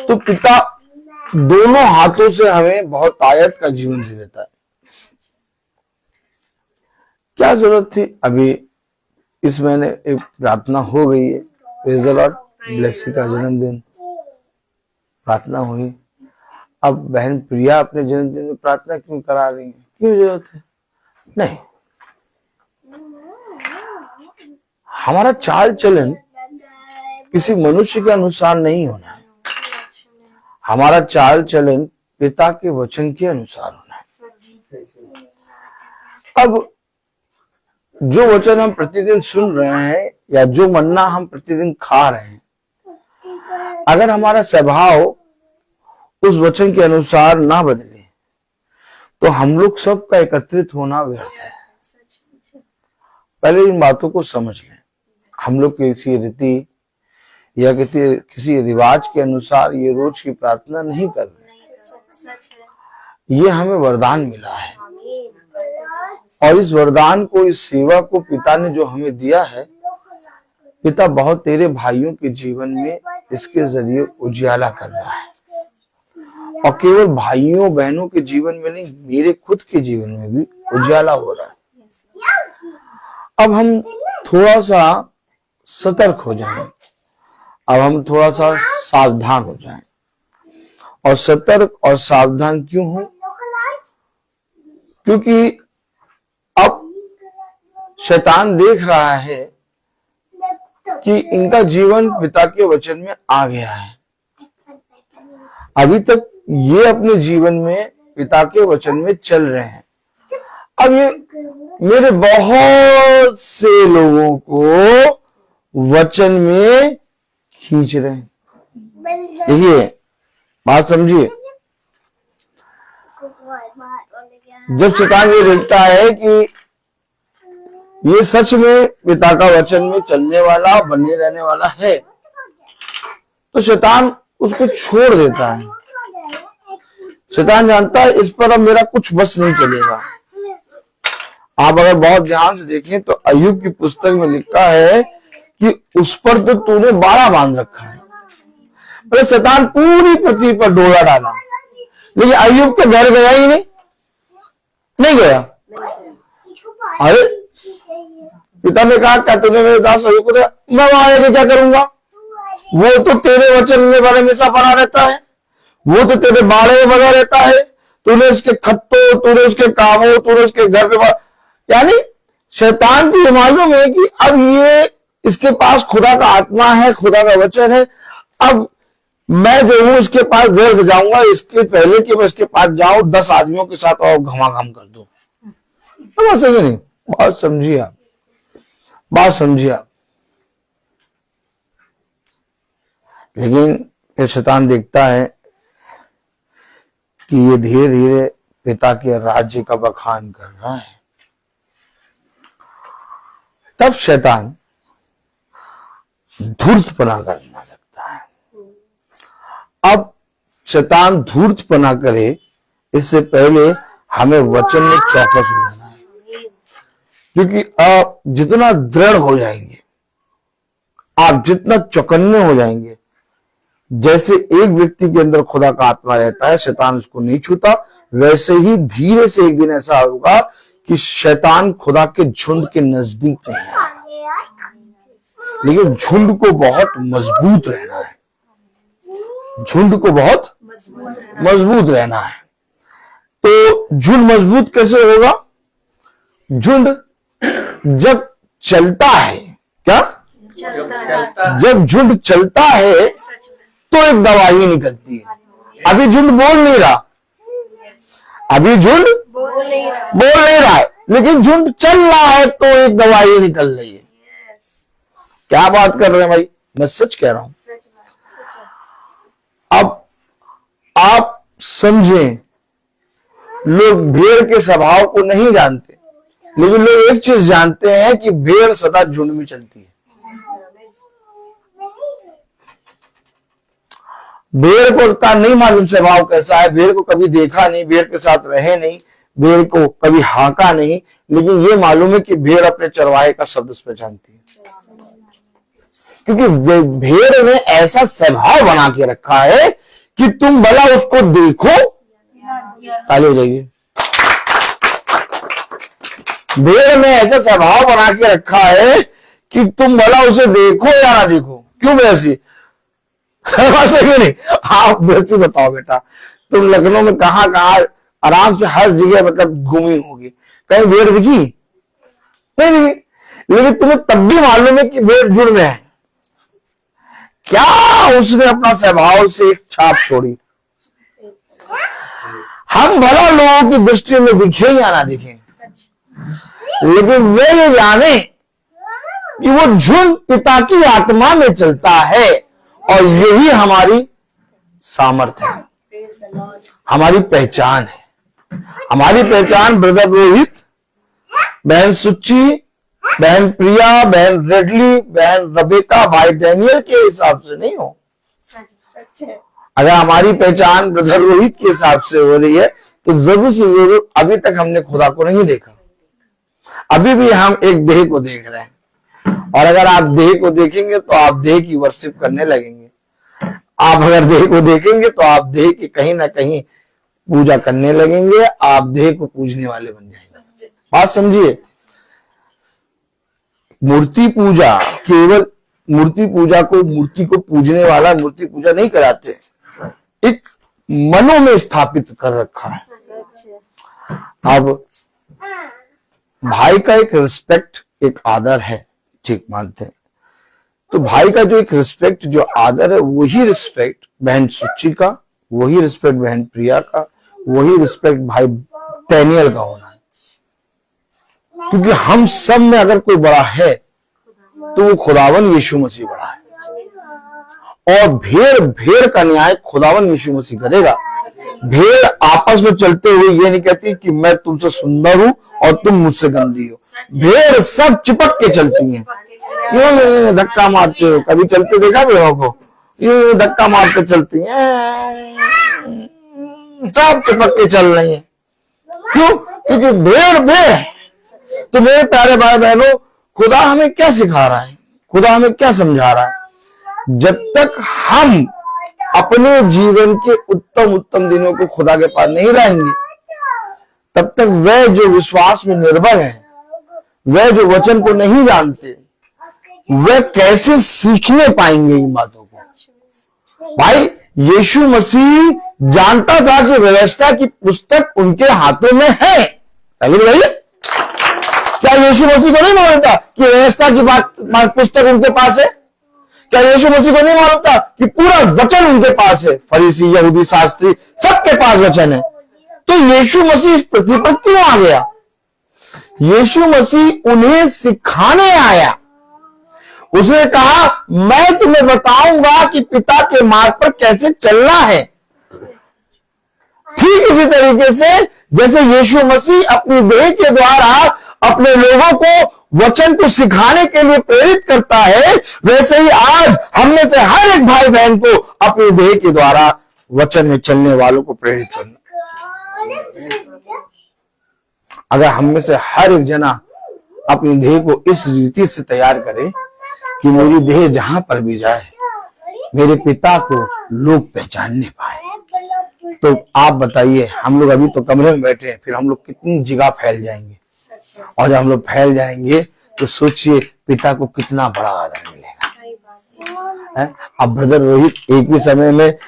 तो पिता दोनों हाथों से हमें बहुत आयत का जीवन दे देता है। क्या जरूरत थी? अभी इस महीने एक प्रार्थना हो गई है, प्रेज़ द लॉर्ड, ब्लेसी का जन्मदिन प्रार्थना हुई। अब बहन प्रिया अपने जन्मदिन में प्रार्थना क्यों करा रही है? क्यों जरूरत है? नहीं, हमारा चाल चलन किसी मनुष्य के अनुसार नहीं होना है, हमारा चाल चलन पिता के वचन के अनुसार होना है। अब जो वचन हम प्रतिदिन सुन रहे हैं या जो मन्ना हम प्रतिदिन खा रहे हैं, अगर हमारा स्वभाव उस वचन के अनुसार ना बदले तो हम लोग सबका एकत्रित होना व्यर्थ है। पहले इन बातों को समझ लें। हम लोग किसी रीति या किसी रिवाज के अनुसार ये रोज की प्रार्थना नहीं कर रहे। ये हमें वरदान मिला है और इस वरदान को, इस सेवा को पिता ने जो हमें दिया है, पिता बहुत तेरे भाइयों के जीवन में इसके जरिए उजियाला कर रहा है। और केवल भाइयों बहनों के जीवन में नहीं, मेरे खुद के जीवन में भी उजियाला हो रहा है। अब हम थोड़ा सा सतर्क हो जाएं, अब हम थोड़ा सा सावधान हो जाएं। और सतर्क और सावधान क्यों हो? क्योंकि अब शैतान देख रहा है कि इनका जीवन पिता के वचन में आ गया है। अभी तक ये अपने जीवन में पिता के वचन में चल रहे हैं। अब ये मेरे बहुत से लोगों को वचन में खींच रहे हैं। देखिए, बात समझिए। जब शैतान ये देखता है कि ये सच में पिता का वचन में चलने वाला, बने रहने वाला है, तो शैतान उसको छोड़ देता है। शैतान जानता है इस पर अब मेरा कुछ बस नहीं चलेगा। आप अगर बहुत ध्यान से देखें तो अय्यूब की पुस्तक में लिखा है कि उस पर तो तूने बाड़ा बांध रखा है। पर शैतान पूरी पृथ्वी पर डोला डाला, लेकिन अय्यूब के घर गया ही नहीं गया। अरे पिता ने कहा, क्या तूने मेरे दास अय्यूब को दिया? मैं वहां आके क्या करूंगा? वो तो तेरे वचन में हमेशा बना रहता है, वो तो तेरे बाड़े में बना रहता है। तूने उसके खत्तों, तूने उसके कामों, तूने उसके घर पे, यानी शैतान को ये मालूम है कि अब ये इसके पास खुदा का आत्मा है, खुदा का वचन है। अब मैं जो हूं उसके पास व्यर्थ जाऊंगा, इसके पहले कि मैं इसके पास जाऊं 10 आदमियों के साथ और घमाघम कर दूं। बात समझे नहीं? बात समझिए आप, बात समझिए आप। लेकिन फिर शैतान देखता है कि ये धीरे धीरे पिता के राज्य का बखान कर रहा है। तब शैतान धूर्तपना करना लगता है। अब शैतान धूर्तपना करे इससे पहले हमें वचन में चौकस हो जाना है। क्योंकि आप जितना दृढ़ हो जाएंगे, आप जितना चौकन्ने हो जाएंगे, जैसे एक व्यक्ति के अंदर खुदा का आत्मा रहता है, शैतान उसको नहीं छूता, वैसे ही धीरे से एक दिन ऐसा होगा कि शैतान खुदा के झुंड के नजदीक नहीं है, लेकिन झुंड को बहुत मजबूत रहना है, झुंड को बहुत मजबूत रहना है। तो झुंड मजबूत कैसे होगा? झुंड जब चलता है, क्या जब झुंड चलता है तो एक गवाही निकलती है। अभी झुंड बोल नहीं रहा, अभी झुंड बोल नहीं रहा है, लेकिन झुंड चल रहा है तो एक गवाही निकल रही है। क्या बात कर रहे हैं भाई, मैं सच कह रहा हूं। अब आप समझें, लोग भेड़ के स्वभाव को नहीं जानते, लेकिन लोग एक चीज जानते हैं कि भेड़ सदा झुंड में चलती है। भेड़ को का नहीं मालूम स्वभाव कैसा है, भेड़ को कभी देखा नहीं, भेड़ के साथ रहे नहीं, भेड़ को कभी हाका नहीं, लेकिन ये मालूम है कि भेड़ अपने चरवाहे का शब्द पहचानती है, क्योंकि भेड़ ने ऐसा स्वभाव बना के रखा है कि तुम भला उसको देखो, ताली हो जाएगी। भेड़ ने ऐसा स्वभाव बना के रखा है कि तुम भला उसे देखो या ना देखो। क्यों वैसी? क्यों नहीं? आप वैसे बताओ बेटा, तुम लखनऊ में कहां कहां आराम से हर जगह मतलब घूमी होगी, कहीं भेड़ दिखी नहीं दिखी, लेकिन तुम्हें तब भी मालूम है कि भेड़ झुंड में है। क्या उसने अपना स्वभाव से एक छाप छोड़ी। हम भला लोगों की दृष्टि में दिखे या ना दिखे, लेकिन वे ये जाने कि वो झुंड पिता की आत्मा में चलता है, और यही हमारी सामर्थ्य है, हमारी पहचान है। हमारी पहचान ब्रदर रोहित, बहन सुच्ची, बहन प्रिया, बहन रेडली, बहन रबेका, भाई डैनियल के हिसाब से नहीं हो। अगर हमारी पहचान ब्रदर रोहित के हिसाब से हो रही है तो जरूर से जरूर अभी तक हमने खुदा को नहीं देखा, अभी भी हम एक देह को देख रहे हैं। और अगर आप देह को देखेंगे तो आप देह की वर्शिप करने लगेंगे। आप अगर देह को देखेंगे तो आप देह की कहीं ना कहीं पूजा करने लगेंगे, आप देह को पूजने वाले बन जाएंगे। बात समझिए, मूर्ति पूजा केवल मूर्ति पूजा को मूर्ति को पूजने वाला मूर्ति पूजा नहीं कराते, एक मनों में स्थापित कर रखा है। अब भाई का एक रिस्पेक्ट, एक आदर है, ठीक मानते हैं, तो भाई का जो एक रिस्पेक्ट, जो आदर है, वही रिस्पेक्ट बहन सुच्ची का, वही रिस्पेक्ट बहन प्रिया का, वही रिस्पेक्ट भाई डैनियल का होना है। क्योंकि हम सब में अगर कोई बड़ा है तो वो खुदावन यीशु मसीह बड़ा है, और भेड़ भेड़ का न्याय खुदावन यीशु मसीह करेगा। भेड़ आपस में चलते हुए ये नहीं कहती कि मैं तुमसे सुंदर हूं और तुम मुझसे गंदी हो। भेड़ सब चिपक के चलती हैं, यूं धक्का मारते हो, कभी चलते देखा भेड़ों को, यूं धक्का मारते चलती हैं, सब चिपक के चल रही हैं। क्यों? क्योंकि भेड़ भेड़। तो मेरे प्यारे भाई बहनों, खुदा हमें क्या सिखा रहा है, खुदा हमें क्या समझा रहा है? जब तक हम अपने जीवन के उत्तम उत्तम दिनों को खुदा के पास नहीं रहेंगे, तब तक वह जो विश्वास में निर्भर है, वह जो वचन को नहीं जानते, वह कैसे सीखने पाएंगे इन बातों को? भाई यीशु मसीह जानता था कि व्यवस्था की पुस्तक उनके हाथों में है। भैया, क्या यीशु मसीह को नहीं मालूम था कि व्यवस्था की पुस्तक उनके पास है? क्या यीशु मसीह को नहीं मालूम था कि पूरा वचन उनके पास है? फरीसी, यहूदी, शास्त्री, सबके पास वचन है। तो यीशु मसीह इस पृथ्वी पर क्यों आ गया? यीशु मसीह उन्हें सिखाने आया। उसने कहा, मैं तुम्हें बताऊंगा कि पिता के मार्ग पर कैसे चलना है। ठीक इसी तरीके से जैसे यीशु मसीह अपनी देह के द्वारा अपने लोगों को वचन को सिखाने के लिए प्रेरित करता है, वैसे ही आज हमने से हर एक भाई बहन को अपनी देह के द्वारा वचन में चलने वालों को प्रेरित करना। अगर हम में से हर एक जना अपनी देह को इस रीति से तैयार करे कि मेरी देह जहां पर भी जाए मेरे पिता को लोग पहचानने पाए, तो आप बताइए, हम लोग अभी तो कमरे में बैठे हैं, फिर हम लोग कितनी जगह फैल जाएंगे। और जब हम लोग फैल जाएंगे तो सोचिए पिता को कितना बड़ा आदर मिलेगा। है? अब ब्रदर रोहित एक ही समय में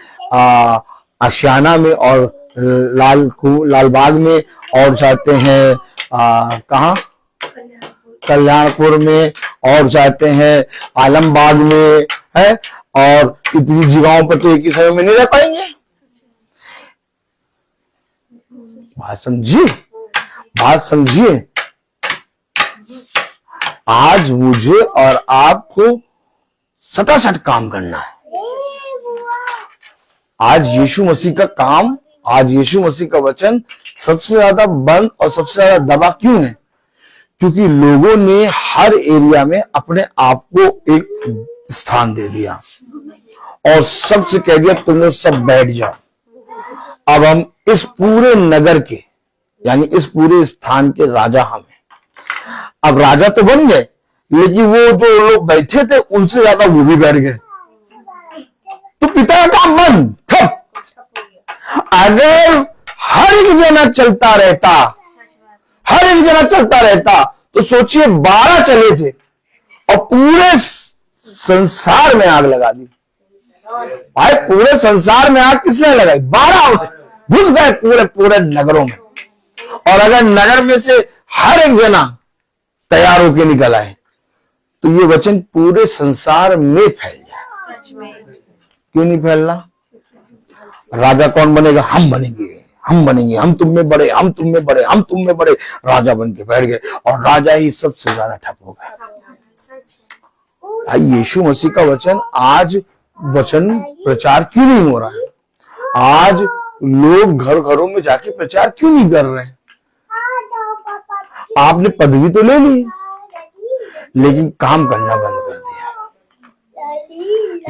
आशियाना में और लालबाग में और जाते हैं कहाँ कल्याणपुर में और जाते हैं आलमबाग में, है, और इतनी जगहों पर तो एक ही समय में नहीं रह पाएंगे। बात समझिए। आज मुझे और आपको सटासट काम करना है। आज यीशु मसीह का काम, आज यीशु मसीह का वचन सबसे ज्यादा बंद और सबसे ज्यादा दबा क्यों है? क्योंकि लोगों ने हर एरिया में अपने आप को एक स्थान दे दिया और सबसे कह दिया तुम लोग सब बैठ जाओ। अब हम इस पूरे नगर के यानी इस पूरे स्थान के राजा हम हैं। अब राजा तो बन गए, लेकिन वो जो लोग बैठे थे उनसे ज्यादा वो भी बैठ गए। तो पिता का काम बंद ठप। अगर हर एक जना चलता रहता तो सोचिए 12 चले थे और पूरे संसार में आग लगा दी। भाई पूरे संसार में आग किसने लगाई? 12 घुस गए पूरे नगरों में। और अगर नगर में से हर एक जना तैयार होकर निकल आए तो ये वचन पूरे संसार में फैल जाए। क्यों नहीं फैलना? राजा कौन बनेगा? हम बनेंगे, हम तुम में बड़े, हम तुम में बड़े राजा बन के बैठ गए और राजा ही सबसे ज्यादा ठप हो गए। भाई यीशु मसीह का वचन आज वचन प्रचार क्यों नहीं हो रहा है? आज लोग घर घरों में जाके प्रचार क्यों नहीं कर रहे हैं? आपने पदवी तो ले ली लेकिन काम करना बंद कर दिया।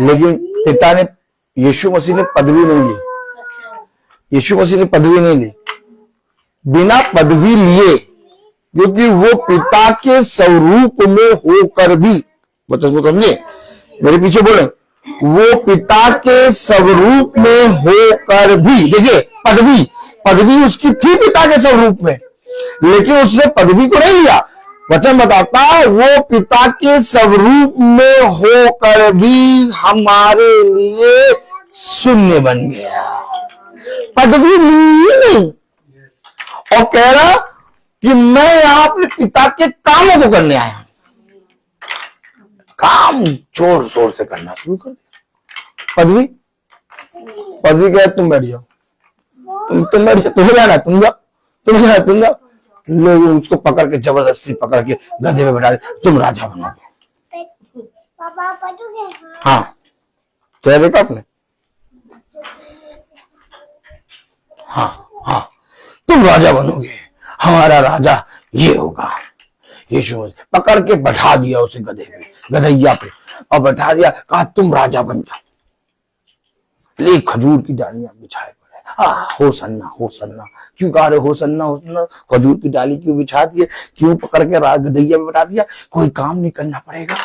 लेकिन पिता ने, यीशु मसीह ने पदवी नहीं ली। यीशु मसीह ने पदवी नहीं ली, बिना पदवी लिए, क्योंकि वो पिता के स्वरूप में होकर भी, वचन को समझिए, मेरे पीछे बोले, वो पिता के स्वरूप में होकर भी, देखिए पदवी उसकी थी पिता के स्वरूप में, लेकिन उसने पदवी को नहीं लिया। वचन बताता वो पिता के स्वरूप में होकर भी हमारे लिए शून्य बन गया, पदवी ली नहीं, और कह रहा कि मैं यहां अपने पिता के कामों को करने आया हूं। काम जोर शोर से करना शुरू कर दिया। पदवी क्या है? तुम बैठ जाओ, तुम बैठ जाओ, तुम्हें जाना, तुम जाओ। लोग उसको पकड़ के जबरदस्ती पकड़ के गधे पे बैठा दे, तुम राजा बनोगे। हाँ, क्या देखा आपने? हाँ, तुम राजा बनोगे, हमारा राजा ये होगा। यीशु पकड़ के बैठा दिया उसे गधे पे, गधैया पे, और बैठा दिया, कहा तुम राजा बन जाओ। ले खजूर की डालियां बिछाए पड़े, होसन्ना। क्यों गा रहे होसन्ना? खजूर की डाली क्यों बिछा दिए? क्यों पकड़ के गधैया पे बैठा दिया? कोई काम नहीं करना पड़ेगा,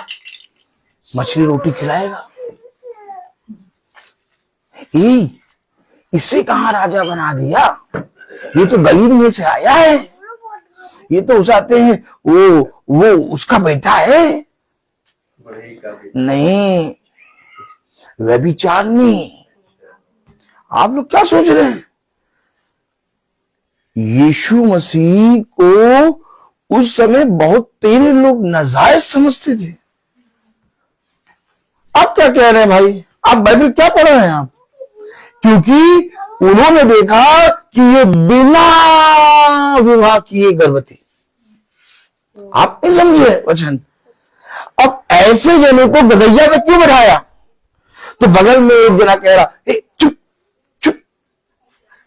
मछली रोटी खिलाएगा। इसे कहां राजा बना दिया? ये तो गरीब में से आया है, ये तो उसाते हैं वो उसका बेटा है। नहीं, व्यभिचारिणी। आप लोग क्या सोच रहे हैं? यीशु मसीह को उस समय बहुत तेरे लोग नाजायज समझते थे। आप क्या कह रहे हैं भाई? आप बाइबल क्या पढ़ रहे हैं आप? क्योंकि उन्होंने देखा कि ये बिना विवाह किए गर्भवती। आप नहीं समझे वचन? अब ऐसे जने को गधैया पे क्यों बैठाया? तो बगल में एक जना कह रहा, चुप,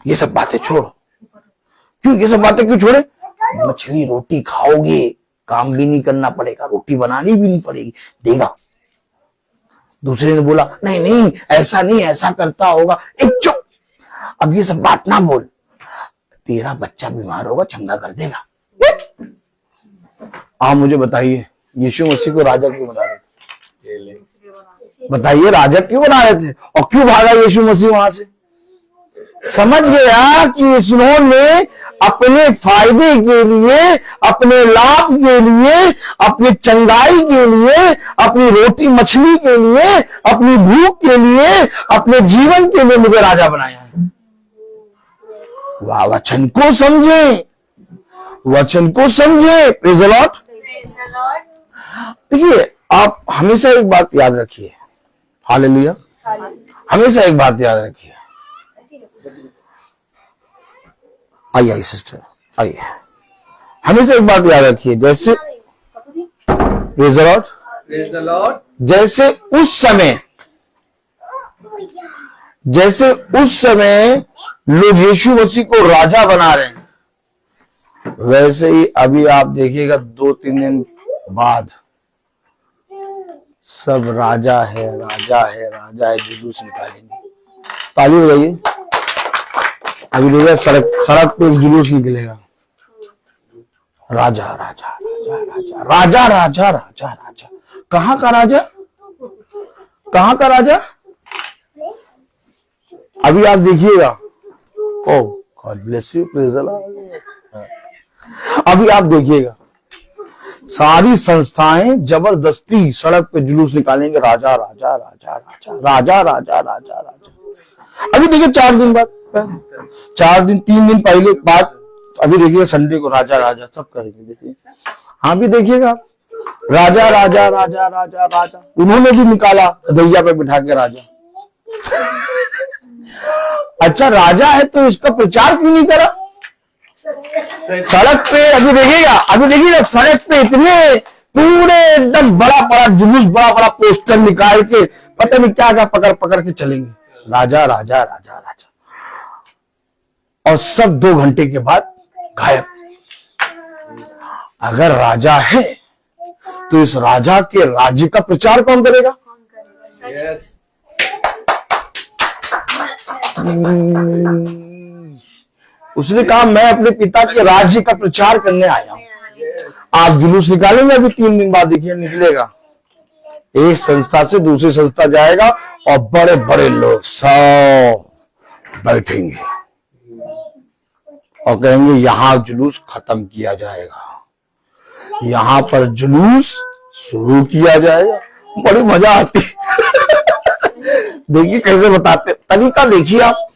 ये सब बातें छोड़ो। क्यों ये सब बातें क्यों छोड़े? मछली रोटी खाओगे, काम भी नहीं करना पड़ेगा, रोटी बनानी भी नहीं पड़ेगी, देगा। दूसरे ने बोला, नहीं ऐसा नहीं, ऐसा करता होगा। चुप, अब ये सब बात ना बोल, तेरा बच्चा बीमार होगा, चंगा कर देगा। आप मुझे बताइए, यीशु मसीह को राजा क्यों बना रहे थे? बताइए, राजा क्यों बना रहे थे? और क्यों भागा यीशु मसीह वहां से? समझ गया कि इन्होंने अपने फायदे के लिए, अपने लाभ के लिए, अपनी चंगाई के लिए, अपनी रोटी मछली के लिए, अपनी भूख के लिए, अपने जीवन के लिए मुझे राजा बनाया है। वाह, वचन को समझे, वचन को समझे। Praise the Lord. देखिए, आप हमेशा एक बात याद रखिए, हालेलुया, हमेशा एक बात याद रखिए। आइए सिस्टर, आइए, हमेशा एक बात याद रखिए, जैसे praise the Lord, praise the Lord, जैसे उस समय लोग यीशु मसीह को राजा बना रहे हैं, वैसे ही अभी आप देखिएगा 2-3 दिन बाद सब राजा है, राजा है, राजा है, जुलूस निकालेंगे। ताली बजाइए। अभी देखिए सड़क पे एक जुलूस निकलेगा, राजा राजा राजा राजा राजा राजा राजा। कहाँ का राजा? कहाँ का राजा? अभी आप देखिएगा। Oh God bless you, praise the Lord. अभी आप देखिएगा, सारी संस्थाएं जबरदस्ती सड़क पे जुलूस निकालेंगे, राजा राजा राजा राजा राजा राजा राजा राजा। अभी देखिए 4 दिन बाद, 3 दिन पहले बाद, अभी देखिए संडे को राजा राजा सब करेंगे। देखिए, हाँ भी देखिएगा, राजा राजा राजा राजा राजा। उन्होंने भी निकाला गधैया पे बिठा के राजा। अच्छा राजा है तो इसका प्रचार क्यों नहीं करा? सड़क पे अभी देखिएगा सड़क पे इतने पूरे एकदम बड़ा जुलूस, बड़ा पोस्टर निकाल के पता नहीं क्या पकड़ के चलेंगे, राजा राजा राजा राजा, और सब 2 घंटे के बाद गायब। अगर राजा है तो इस राजा के राज्य का प्रचार कौन करेगा? यस, उसने कहा मैं अपने पिता के राज्य का प्रचार करने आया हूं। आप जुलूस निकालेंगे, अभी 3 दिन बाद देखिए निकलेगा, एक संस्था से दूसरी संस्था जाएगा और बड़े बड़े लोग सब बैठेंगे और कहेंगे यहां जुलूस खत्म किया जाएगा, यहां पर जुलूस शुरू किया जाएगा। बड़ी मजा आती देखिए कैसे बताते, तरीका देखिए आप,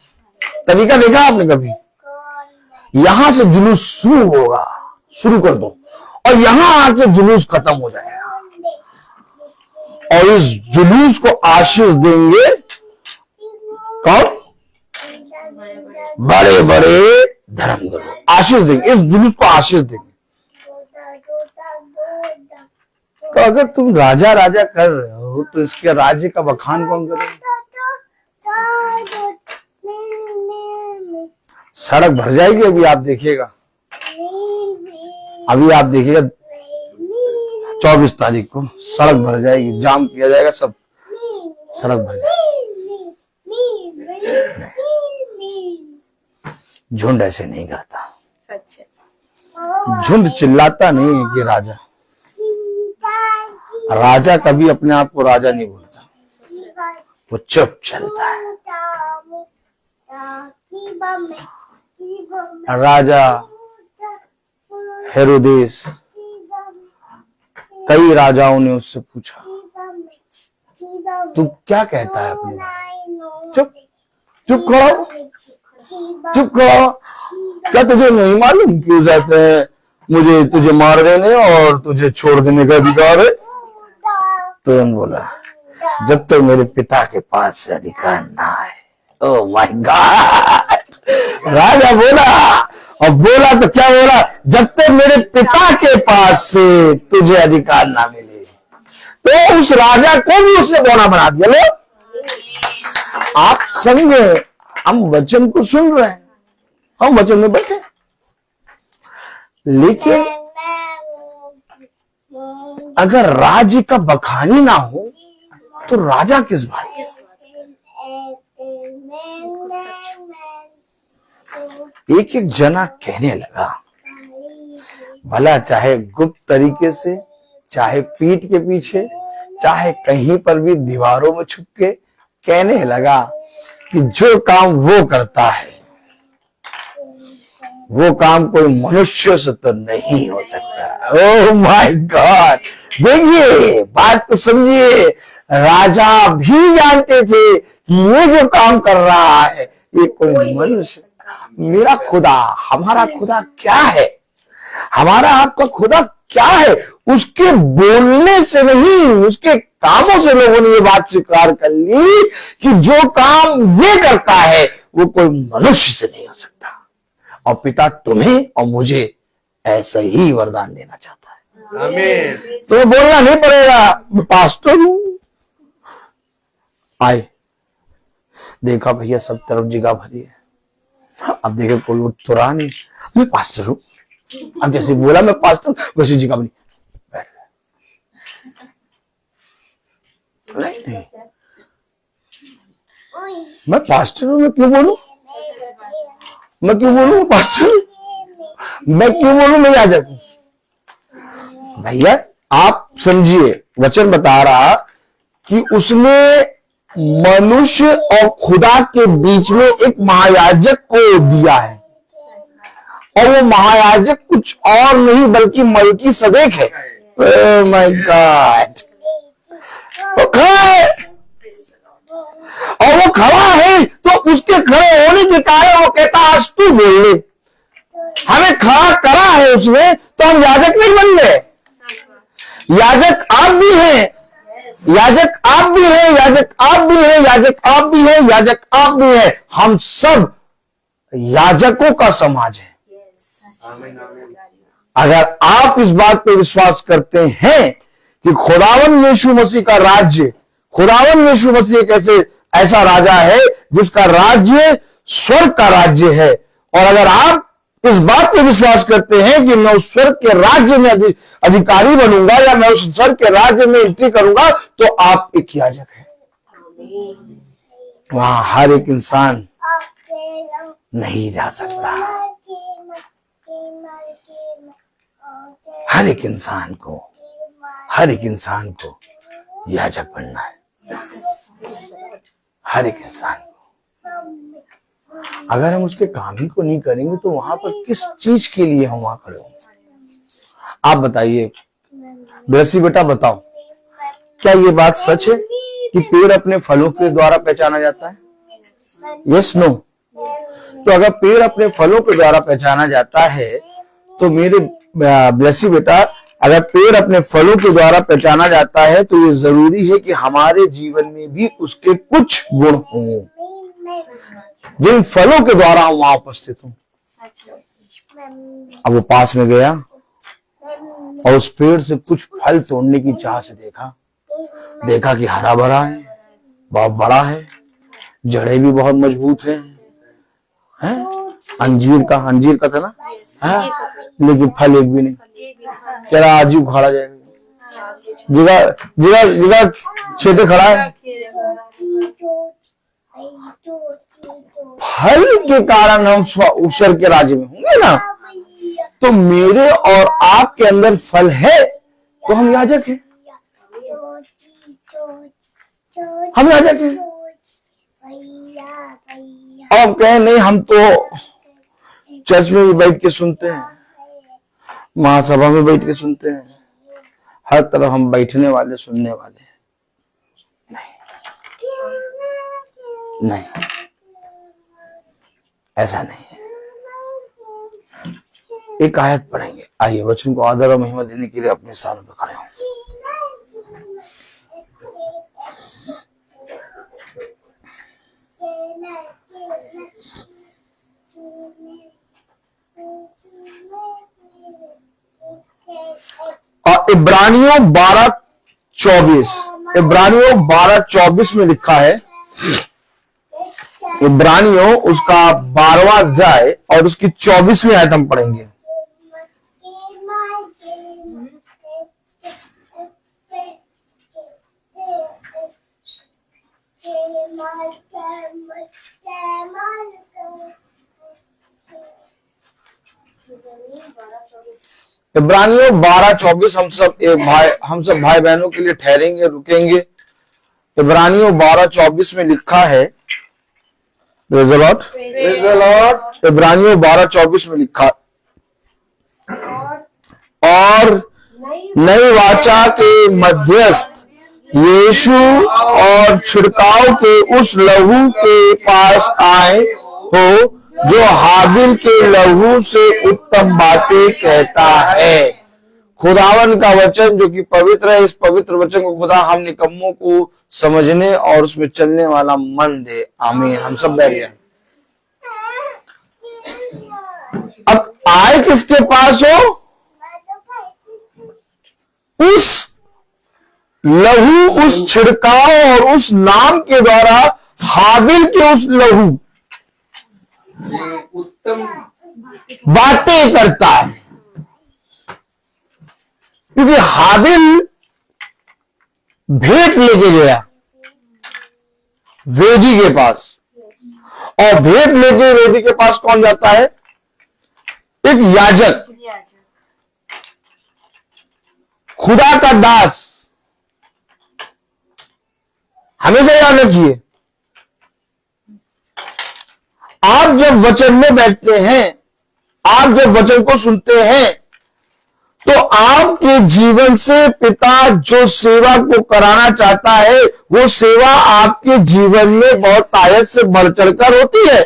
तरीका देखा आपने कभी? यहां से जुलूस शुरू होगा, शुरू कर दो, और यहां आके जुलूस खत्म हो जाएगा, और इस जुलूस को आशीष देंगे कौन? बड़े बड़े धर्मगुरु आशीष देंगे, इस जुलूस को आशीष देंगे। तो अगर तुम राजा राजा कर रहे हो तो इसके राज्य का बखान कौन करेगा? सड़क भर जाएगी। अभी आप देखिएगा, 24 तारीख को सड़क भर जाएगी, जाम किया जाएगा, सब सड़क भर जाएगी। झुंड ऐसे नहीं करता, झुंड चिल्लाता नहीं है कि राजा। राजा कभी अपने आप को राजा नहीं बोलता, वो चुप चलता है। राजा हेरोदेस, कई राजाओं ने उससे पूछा तू क्या कहता है अपने बारे में? चुप करो। क्या तुझे नहीं मालूम क्यों जाते हैं मुझे तुझे मार देने और तुझे छोड़ देने का अधिकार है? तुरंत बोला जब तक मेरे पिता के पास से अधिकार ना है। ओह माय गॉड, राजा बोला, और बोला तो क्या बोला? जब तक मेरे पिता के पास से तुझे अधिकार ना मिले। तो उस राजा को भी उसने बौना बना दिया। लो आप समझे, हम वचन को सुन रहे हैं, हम वचन में बैठे, लेकिन अगर राज्य का बखानी ना हो तो राजा किस बात का? एक जना कहने लगा, भला चाहे गुप्त तरीके से, चाहे पीठ के पीछे, चाहे कहीं पर भी दीवारों में छुप के कहने लगा कि जो काम वो करता है वो काम कोई मनुष्य से तो नहीं हो सकता। ओह माय गॉड, देखिए बात को समझिए, राजा भी जानते थे कि ये जो काम कर रहा है ये कोई मनुष्य, मेरा खुदा, हमारा खुदा क्या है, हमारा आपका खुदा क्या है, उसके बोलने से नहीं उसके कामों से लोगों ने ये बात स्वीकार कर ली कि जो काम ये करता है वो कोई मनुष्य से नहीं हो सकता। और पिता तुम्हें और मुझे ऐसा ही वरदान देना चाहता है। आमीन। तुम्हें बोलना नहीं पड़ेगा मैं पास्टर हूं। आए, देखा भैया सब तरफ जगह भरी है, अब देखे कोई उठ तो रहा नहीं, मैं पास्टर हूं। अब जैसे बोला मैं पास्टर, वैसी जगह बनी, बैठ गए। नहीं, मैं पास्टर हूं, मैं क्यों बोलूं, मैं क्यों बोलूं पास्टर, मैं क्यों बोलूं मैं याजक हूं। भैया आप समझिए, वचन बता रहा कि उसने मनुष्य और खुदा के बीच में एक महायाजक को दिया है, और वो महायाजक कुछ और नहीं बल्कि मलकीसदेक है। ओह माय गॉड, वो खड़ा है, और वो खड़ा है तो उसके खड़े होने के कारण वो कहता आज तू बोल ले, हमें खड़ा करा है उसने तो हम याजक नहीं बन गए। याजक आप भी हैं, याजक आप भी हैं, याजक आप भी हैं, याजक आप भी हैं, याजक आप भी हैं, हम सब याजकों का समाज है। अगर आप इस बात पे विश्वास करते हैं कि खुदावन यीशु मसीह का राज्य, खुदावन यीशु मसीह एक ऐसा राजा है जिसका राज्य स्वर्ग का राज्य है, और अगर आप इस बात पे विश्वास करते हैं कि मैं उस स्वर्ग के राज्य में अधिकारी बनूंगा या मैं उस स्वर्ग के राज्य में एंट्री करूंगा, तो आप एक याजक हैं। वहां हर एक इंसान नहीं जा सकता, हर एक इंसान को याजक बनना है, हर एक इंसान को। अगर हम उसके काम ही को नहीं करेंगे तो वहां पर किस चीज के लिए हम वहां खड़े होंगे। आप बताइए ब्लेसी बेटा, बताओ क्या ये बात सच है कि पेड़ अपने फलों के द्वारा पहचाना जाता है? Yes no? तो अगर पेड़ अपने फलों के द्वारा पहचाना जाता है तो मेरे ब्लेसी बेटा, अगर पेड़ अपने फलों के द्वारा पहचाना जाता है तो ये जरूरी है कि हमारे जीवन में भी उसके कुछ गुण हों जिन फलों के द्वारा हम वहां उपस्थित हों। अब वो पास में गया और उस पेड़ से कुछ फल तोड़ने की चाह से देखा कि हरा भरा है, बहुत बड़ा है, जड़ें भी बहुत मजबूत हैं, अंजीर का था ना, है? लेकिन फल एक भी नहीं, कह रहा आज ही उखाड़ा जाएगा, जगह छेदे खड़ा है। फल के कारण हम ईश्वर के राज्य में होंगे ना, तो मेरे और आपके अंदर फल है तो हम याजक हैं, हम याजक हैं। और हम कहें नहीं, हम तो चर्च में भी बैठ के सुनते हैं, महासभा में बैठ के सुनते हैं, हर तरफ हम बैठने वाले सुनने वाले। नहीं, ऐसा नहीं है। एक आयत पढ़ेंगे, आइए वचन को आदर और महिमा देने के लिए अपने स्थानों पर खड़े हों। और इब्रानियों 12:24 में लिखा है, इब्रानियों उसका 12वां अध्याय और उसकी 24वीं आयत हम पढ़ेंगे। इब्रानियों 12:24 हम सब भाई बहनों के लिए ठहरेंगे, रुकेंगे। इब्रानियों 12:24 में लिखा है, praise the Lord. Praise the Lord. इब्रानियों 12:24 में लिखा, और नई वाचा के मध्यस्थ यीशु और छिड़काव के उस लहू के पास आए हो जो हाबिल के लहू से उत्तम बातें कहता है। खुदावन का वचन जो कि पवित्र है, इस पवित्र वचन को खुदा हम निकम्मों को समझने और उसमें चलने वाला मन दे। आमीन। हम सब बैठ जाए। अब आए किसके पास हो? उस लहू, उस छिड़काव और उस नाम के द्वारा हाबिल के उस लहू जे उत्तम बातें करता है। क्योंकि हाबिल भेंट लेके गया वेदी के पास, और भेंट लेके वेदी के पास कौन जाता है? एक याजक, खुदा का दास। हमेशा याद रखिए, आप जब वचन में बैठते हैं, आप जब वचन को सुनते हैं, तो आपके जीवन से पिता जो सेवा को कराना चाहता है, वो सेवा आपके जीवन में बहुत ताकत से बढ़ चढ़कर होती है।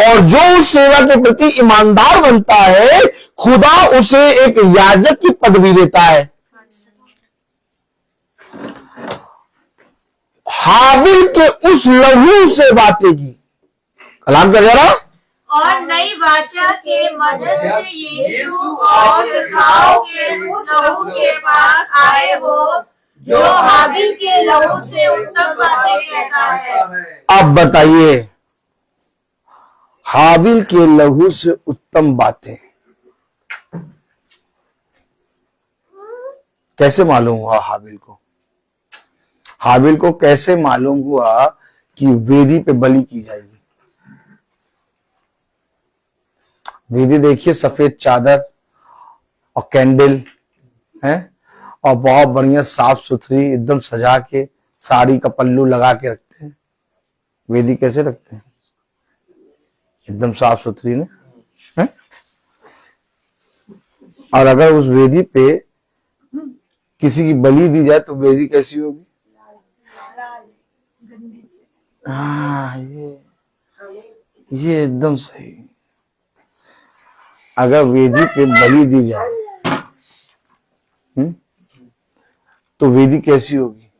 और जो उस सेवा के प्रति ईमानदार बनता है, खुदा उसे एक याजक की पदवी देता है। हाबिल के उस लहू से बातें की, कलाम कर रहा, और नई वाचा के मदद से यीशु और छिड़काव के उस लहू के पास आए हो जो हाबिल के लहू से उत्तम बातें कहता है। अब बताइए, हाबिल के लहू से उत्तम बातें कैसे मालूम हुआ? हाबिल को कैसे मालूम हुआ कि वेदी पे बलि की जाएगी? वेदी देखिए, सफेद चादर और कैंडल है, और बहुत बढ़िया साफ सुथरी एकदम सजा के साड़ी का पल्लू लगा के रखते हैं। वेदी कैसे रखते हैं? एकदम साफ सुथरी ने है? और अगर उस वेदी पे किसी की बलि दी जाए तो वेदी कैसी होगी? हाँ, ये एकदम सही। अगर वेदी पे बलि दी जाए तो वेदी कैसी होगी?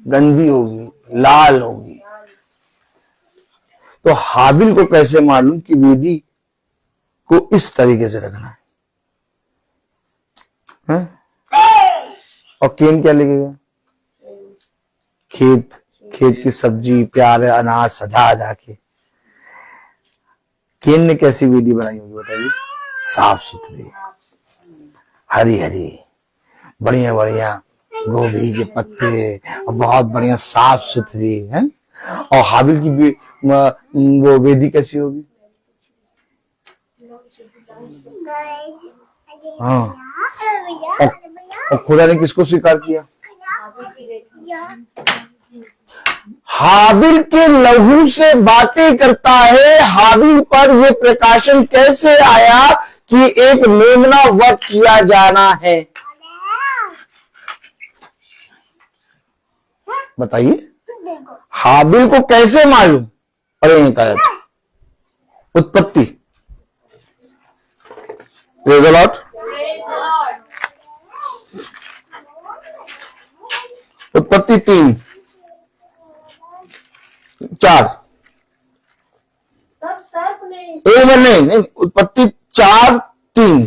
गंदी होगी, लाल होगी। तो हाबिल को कैसे मालूम कि वेदी को इस तरीके से रखना है? और केन क्या लेके गया? खेत की सब्जी, प्यारे अनाज सजा के। केन ने कैसी वेदी बनाई होगी बताइए? साफ सुथरी, हरी हरी, बढ़िया बढ़िया गोभी के पत्ते, और बहुत बढ़िया साफ सुथरी है। और हाबिल की भी वो वेदी कैसी होगी? हाँ। और खुदा ने किसको स्वीकार किया? हाबिल के लहू से बातें करता है। हाबिल पर यह प्रकाशन कैसे आया कि एक मेमना वध किया जाना है? बताइए, हाबिल को कैसे मालूम? पढ़ेंगे कायद उत्पत्ति, प्रेज़ द लॉर्ड। उत्पत्ति 3:4। तब सर्प ने नहीं, उत्पत्ति 4:3।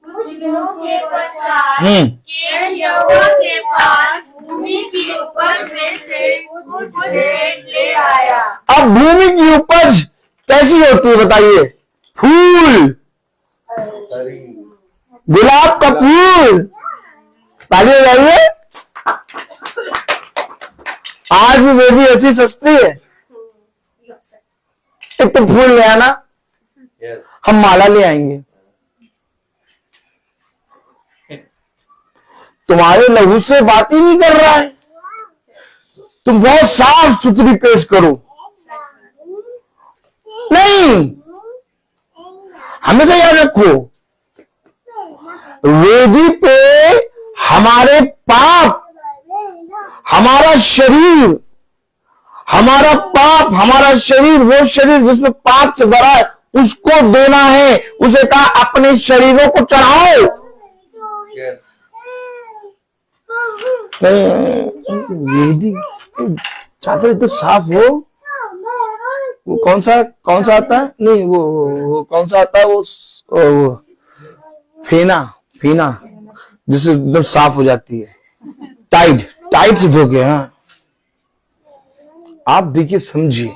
कुछ दिनों के पश्चात केन यहोवा के पास भूमि की उपज में से कुछ भेंट ले आया। अब भूमि की उपज कैसी होती है बताइए? फूल, गुलाब का फूल। ताली बजाइए। आज भी वेदी ऐसी सस्ती है। एक तो फूल ले आना, हम माला ले आएंगे। तुम्हारे लहू से बात ही नहीं कर रहा है। तुम बहुत साफ सुथरी पेश करो, नहीं, हमेशा याद रखो, वेदी पे हमारे पाप, हमारा शरीर, हमारा पाप, हमारा शरीर, वो शरीर जिसमें पाप से भरा है, उसको देना है। उसे कहा अपने शरीरों को चढ़ाओ। यस, वेदी चादर तो साफ हो। वो कौन सा आता है? नहीं, वो कौन सा आता है? वो फीना जिससे एकदम साफ हो जाती है, टाइट से धो के। हाँ, आप देखिए, समझिए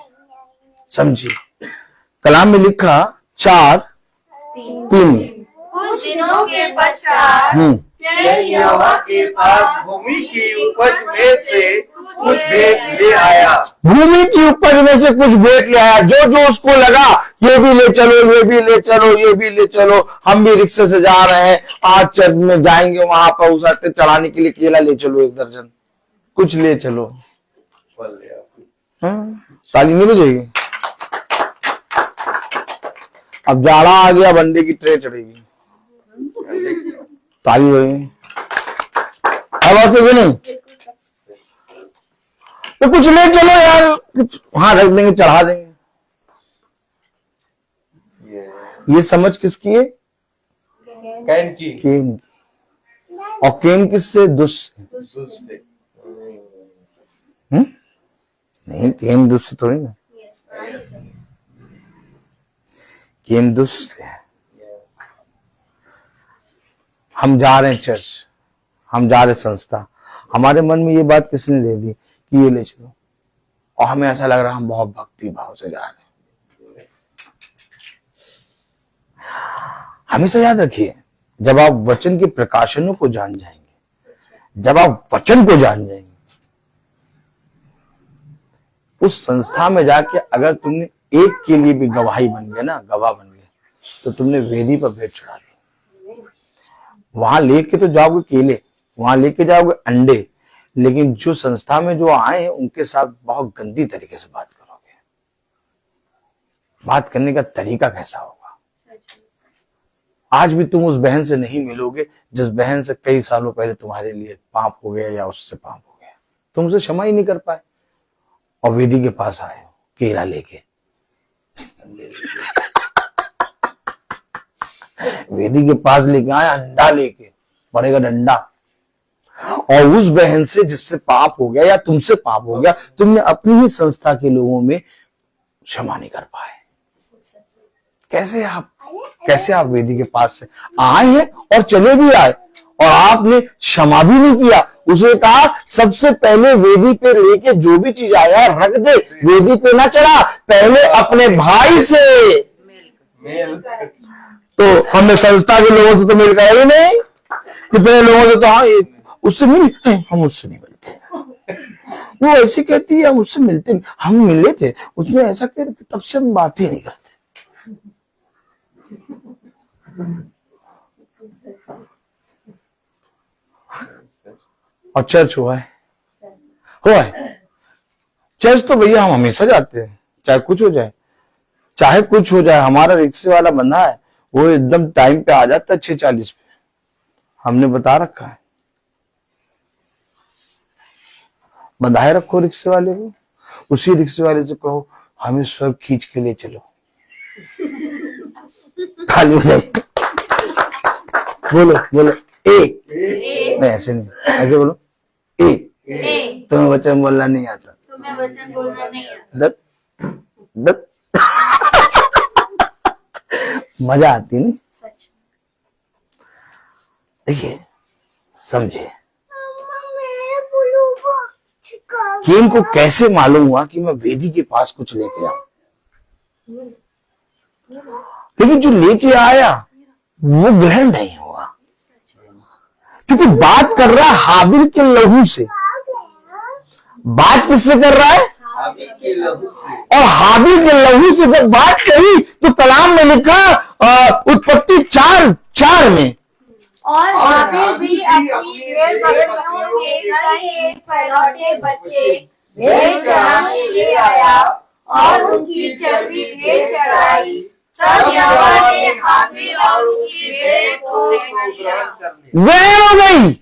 कलाम में लिखा 4:3 में, कुछ दिनों के पश्चात फिर यहोवा के पास भूमि की उपज में से कुछ भेंट ले आया। भूमि की उपज में से कुछ भेंट ले आया। जो उसको लगा, ये भी ले चलो, ये भी ले चलो, ये भी ले चलो। हम भी रिक्शे से जा रहे हैं, आज चर्च में जाएंगे, वहां पर उस आते चढ़ाने के लिए केला ले चलो, 1 दर्जन, कुछ ले चलो। हाँ, ताली नहीं बजेगी। अब जाड़ा आ गया, बंदे की ट्रे चढ़ेगी, ताली बजेगी। आवाज से नहीं, तो कुछ ले चलो यार, कुछ वहां रख देंगे, चढ़ा देंगे। ये समझ किसकी है? कैन की। केन की। और केन किससे? दुष्ट। नहीं, केन दुष्ट थोड़ी ना, केन दुष्ट है। हम जा रहे हैं चर्च, हम जा रहे संस्था, हमारे मन में ये बात किसने दे दी कि ये ले चलो, और हमें ऐसा लग रहा है हम बहुत भक्ति भाव से जा रहे हैं। हमेशा याद रखिए, जब आप वचन के प्रकाशनों को जान जाएंगे, जब आप वचन को जान जाएंगे, उस संस्था में जाके अगर तुमने एक के लिए भी गवाही बन गए ना, गवाह बन गए, तो तुमने वेदी पर भेंट चढ़ा दी। वहां लेके तो जाओगे केले, वहां लेके जाओगे अंडे, लेकिन जो संस्था में जो आए हैं उनके साथ बहुत गंदी तरीके से बात करोगे। बात करने का तरीका कैसा होगा? आज भी तुम उस बहन से नहीं मिलोगे जिस बहन से कई सालों पहले तुम्हारे लिए पाप हो गया या उससे पाप हो गया, तुम उसे क्षमा ही नहीं कर पाए, और वेदी के पास आए हो केला लेके। वेदी के पास लेके आए अंडा लेके, पड़ेगा डंडा। और उस बहन से जिससे पाप हो गया या तुमसे पाप हो गया, तुमने अपनी ही संस्था के लोगों में क्षमा नहीं कर पाए। कैसे आप वेदी के पास से आए हैं और चले भी आए, और आपने क्षमा भी नहीं किया। उसे कहा सबसे पहले वेदी पे लेके जो भी चीज आया रख दे, वेदी पे ना चढ़ा, पहले अपने भाई से मेल। तो हमने संस्था के लोगों से तो मिल गए ही नहीं, कितने लोगों से तो हाँ उससे मिले, हम उससे नहीं मिलते, वो ऐसे कहती है हम उससे मिलते नहीं, हम मिले थे, उसने ऐसा कह, तब से हम बात ही नहीं करते। और चर्च हुआ है चर्च तो भैया हम हमेशा जाते हैं, चाहे कुछ हो जाए। हमारा रिक्शे वाला बंदा है, वो एकदम टाइम पे आ जाता है 6:40 पे, हमने बता रखा है। बधाई रखो रिक्शे वाले को, उसी रिक्शे वाले से कहो हमें सब खींच के ले चलो, खाली हो जाए। बोलो ए, नहीं ऐसे नहीं, ऐसे बोलो ए। तुम्हें वचन बोलना नहीं आता, तुम्हें वचन बोलना नहीं आता। दत मजा आती नहीं? सच। देखिए, समझे कि इनको कैसे मालूम हुआ कि मैं वेदी के पास कुछ लेके आऊं, लेकिन जो लेके आया वो ग्रहण नहीं हुआ, क्योंकि बात कर रहा है हाबिल के लहू से। बात किससे कर रहा है? हाबिल के लहू से। और हाबिल के लहू से जब बात करी तो कलाम में लिखा उत्पत्ति 4:4 में, और हाबिल भी अपनी भेड़ बकरियों के कई एक पहलौठे बच्चे भेड़ चराने ले आया और उनकी चर्बी भेंट चढ़ाई। तब यहोवा ने हाबिल और उसकी भेंट को ग्रहण किया। ग्रहण हो गई,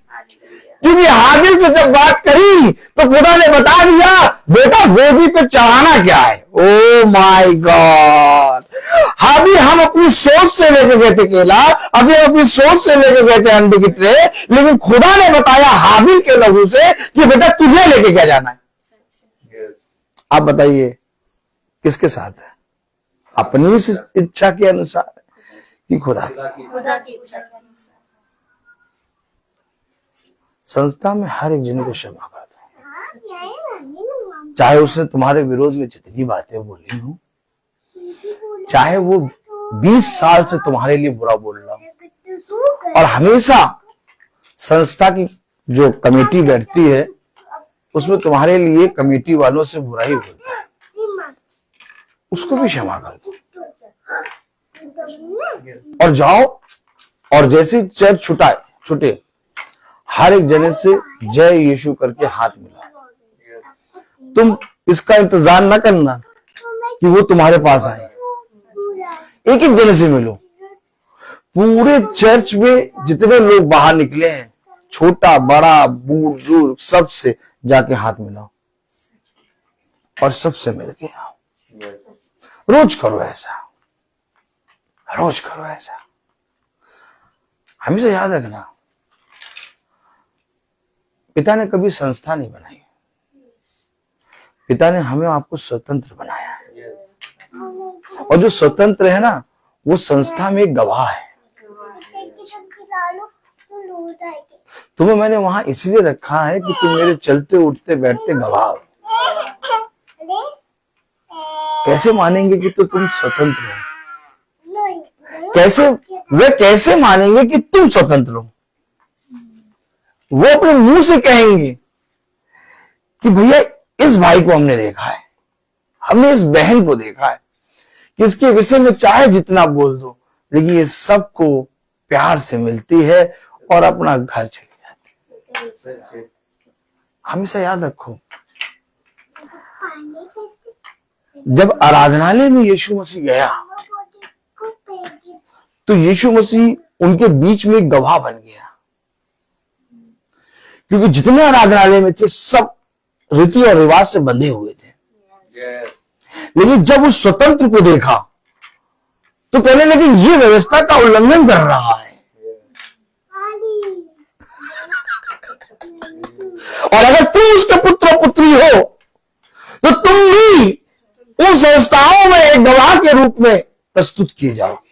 क्योंकि हाबिल से जब बात करी तो खुदा ने बता दिया बेटा वेदी पे चढ़ाना क्या है। ओ माय गॉड, हाबिल हम अपनी सोच से लेके गए थे केला, अभी हम अपनी सोच से लेके गए थे अंडे की ट्रे, लेकिन खुदा ने बताया हाबिल के लहू से कि बेटा तुझे लेके क्या जाना है। आप बताइए किसके साथ है? अपनी इस इच्छा के अनुसार कि खुदा की? खुदा की इच्छा के अनुसार। संस्था में हर एक जन को क्षमा कर दो, चाहे उसने तुम्हारे विरोध में जितनी बातें बोली हो, चाहे वो 20 साल से तुम्हारे लिए बुरा बोल रहा हो। और हमेशा संस्था की जो कमेटी बैठती है उसमें तुम्हारे लिए कमेटी वालों से बुरा ही बोलता है, उसको भी क्षमा कर दो और जाओ। और जैसे चर्च छुटे हर एक जने से जय यीशु करके हाथ मिला। तुम इसका इंतजार न करना कि वो तुम्हारे पास आए, एक एक जने से मिलो। पूरे चर्च में जितने लोग बाहर निकले हैं, छोटा बड़ा बूढ़ बुजुर्ग, सबसे जाके हाथ मिलाओ और सबसे मिल के आओ। रोज करो ऐसा, रोज करो ऐसा। हमेशा याद रखना, पिता ने कभी संस्था नहीं बनाई, पिता ने हमें आपको स्वतंत्र बनाया है। और जो स्वतंत्र है ना, वो संस्था में एक गवाह है। तुम्हें मैंने वहां इसलिए रखा है कि तुम मेरे चलते उठते बैठते गवाह हो। कैसे मानेंगे कि तो तुम स्वतंत्र हो? वे कैसे मानेंगे कि तुम स्वतंत्र हो? वो अपने मुंह से कहेंगे कि भैया इस भाई को हमने देखा है, हमने इस बहन को देखा है कि इसके विषय में चाहे जितना बोल दो, लेकिन ये सबको प्यार से मिलती है और अपना घर चली जाती है। हमेशा याद रखो, जब आराधनालय में यीशु मसीह गया तो यीशु मसीह उनके बीच में गवाह बन गया, क्योंकि जितने आराधनालय में थे सब रीति और रिवाज से बंधे हुए थे। लेकिन जब उस स्वतंत्र को देखा तो कहने लगे ये व्यवस्था का उल्लंघन कर रहा है। और अगर तुम उसके पुत्र पुत्री हो तो तुम भी उन संस्थाओं में एक गवाह के रूप में प्रस्तुत किए जाओगे।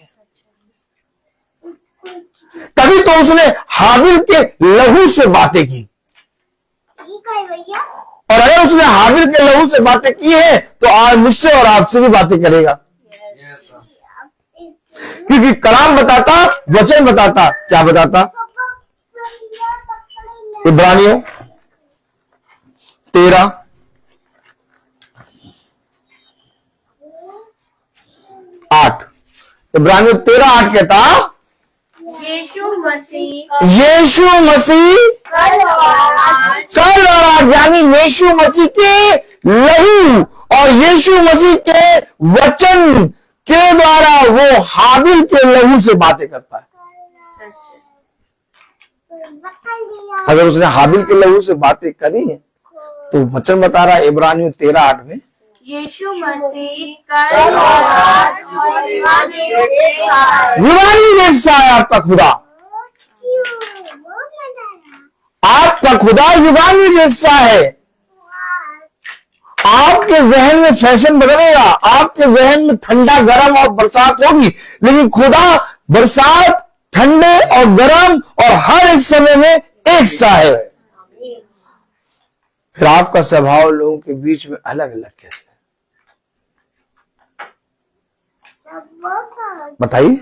तभी तो उसने हाबिल के लहू से बातें की, और अगर उसने हाबिल के लहू से बातें की है तो आज मुझसे और आपसे भी बातें करेगा। क्योंकि कलाम बताता, वचन बताता, क्या बताता? इब्रानियों 13 8, इब्रानियों 13:8 कहता, यीशु मसीह कल और आज, यानी यीशु मसीह के लहू और यीशु मसीह के वचन के द्वारा वो हाबिल के लहू से बातें करता है। अगर उसने हाबिल के लहू से बातें करी तो वचन बता रहा है इब्रानियों 13:8 में, यीशु मसीह कल और आज और युगानी एक सा है। आपका खुदा, आपका खुदा युगानी जैसा है। आपके जहन में फैशन बदलेगा, आपके जहन में ठंडा गर्म और बरसात होगी, लेकिन खुदा बरसात, ठंडे और गर्म और हर एक समय में एक सा है। फिर आपका स्वभाव लोगों के बीच में अलग अलग कैसे? बताइए,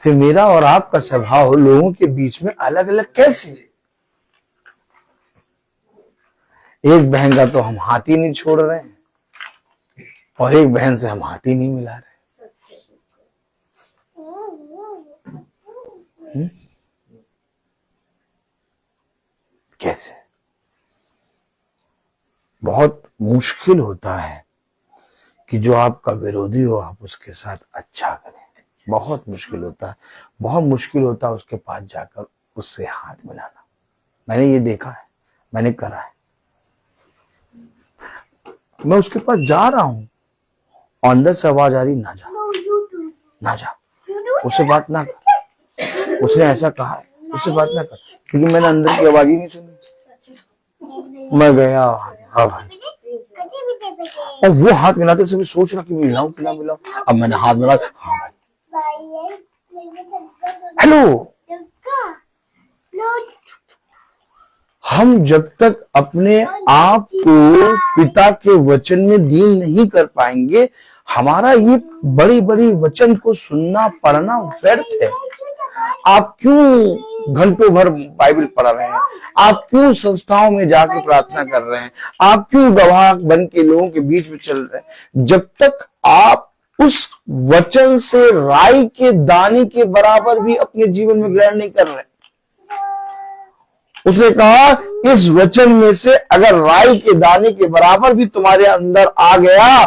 फिर मेरा और आपका स्वभाव लोगों के बीच में अलग अलग कैसे? एक बहन का तो हम हाथ ही नहीं छोड़ रहे हैं और एक बहन से हम हाथ ही नहीं मिला रहे। कैसे? बहुत मुश्किल होता है कि जो आपका विरोधी हो आप उसके साथ अच्छा करें। बहुत मुश्किल होता है, बहुत मुश्किल होता है उसके पास जाकर उससे हाथ मिलाना। मैंने ये देखा है, मैंने करा है। मैं उसके पास जा रहा हूं, अंदर से आवाज आ रही, ना जा, ना जा, उससे बात ना कर। उसने ऐसा कहा है, उससे बात ना कर, क्योंकि मैंने अंदर की आवाज ही नहीं सुनी। मैं गया, हाँ भाई, और वो हाथ मिलाते समय सोच रहा कि मिलाऊं कि ना मिलाऊं। अब मैंने हाथ मिला, हाँ भाई, हेलो। हम जब तक अपने आप को पिता के वचन में दीन नहीं कर पाएंगे, हमारा ये बड़ी बड़ी वचन को सुनना पढ़ना व्यर्थ है। आप क्यों घंटों भर बाइबल पढ़ रहे हैं? आप क्यों संस्थाओं में जाकर प्रार्थना कर रहे हैं? आप क्यों गवाह बन के लोगों के बीच में चल रहे हैं? जब तक आप उस वचन से राई के दाने के बराबर भी अपने जीवन में ग्रहण नहीं कर रहे। उसने कहा इस वचन में से अगर राई के दाने के बराबर भी तुम्हारे अंदर आ गया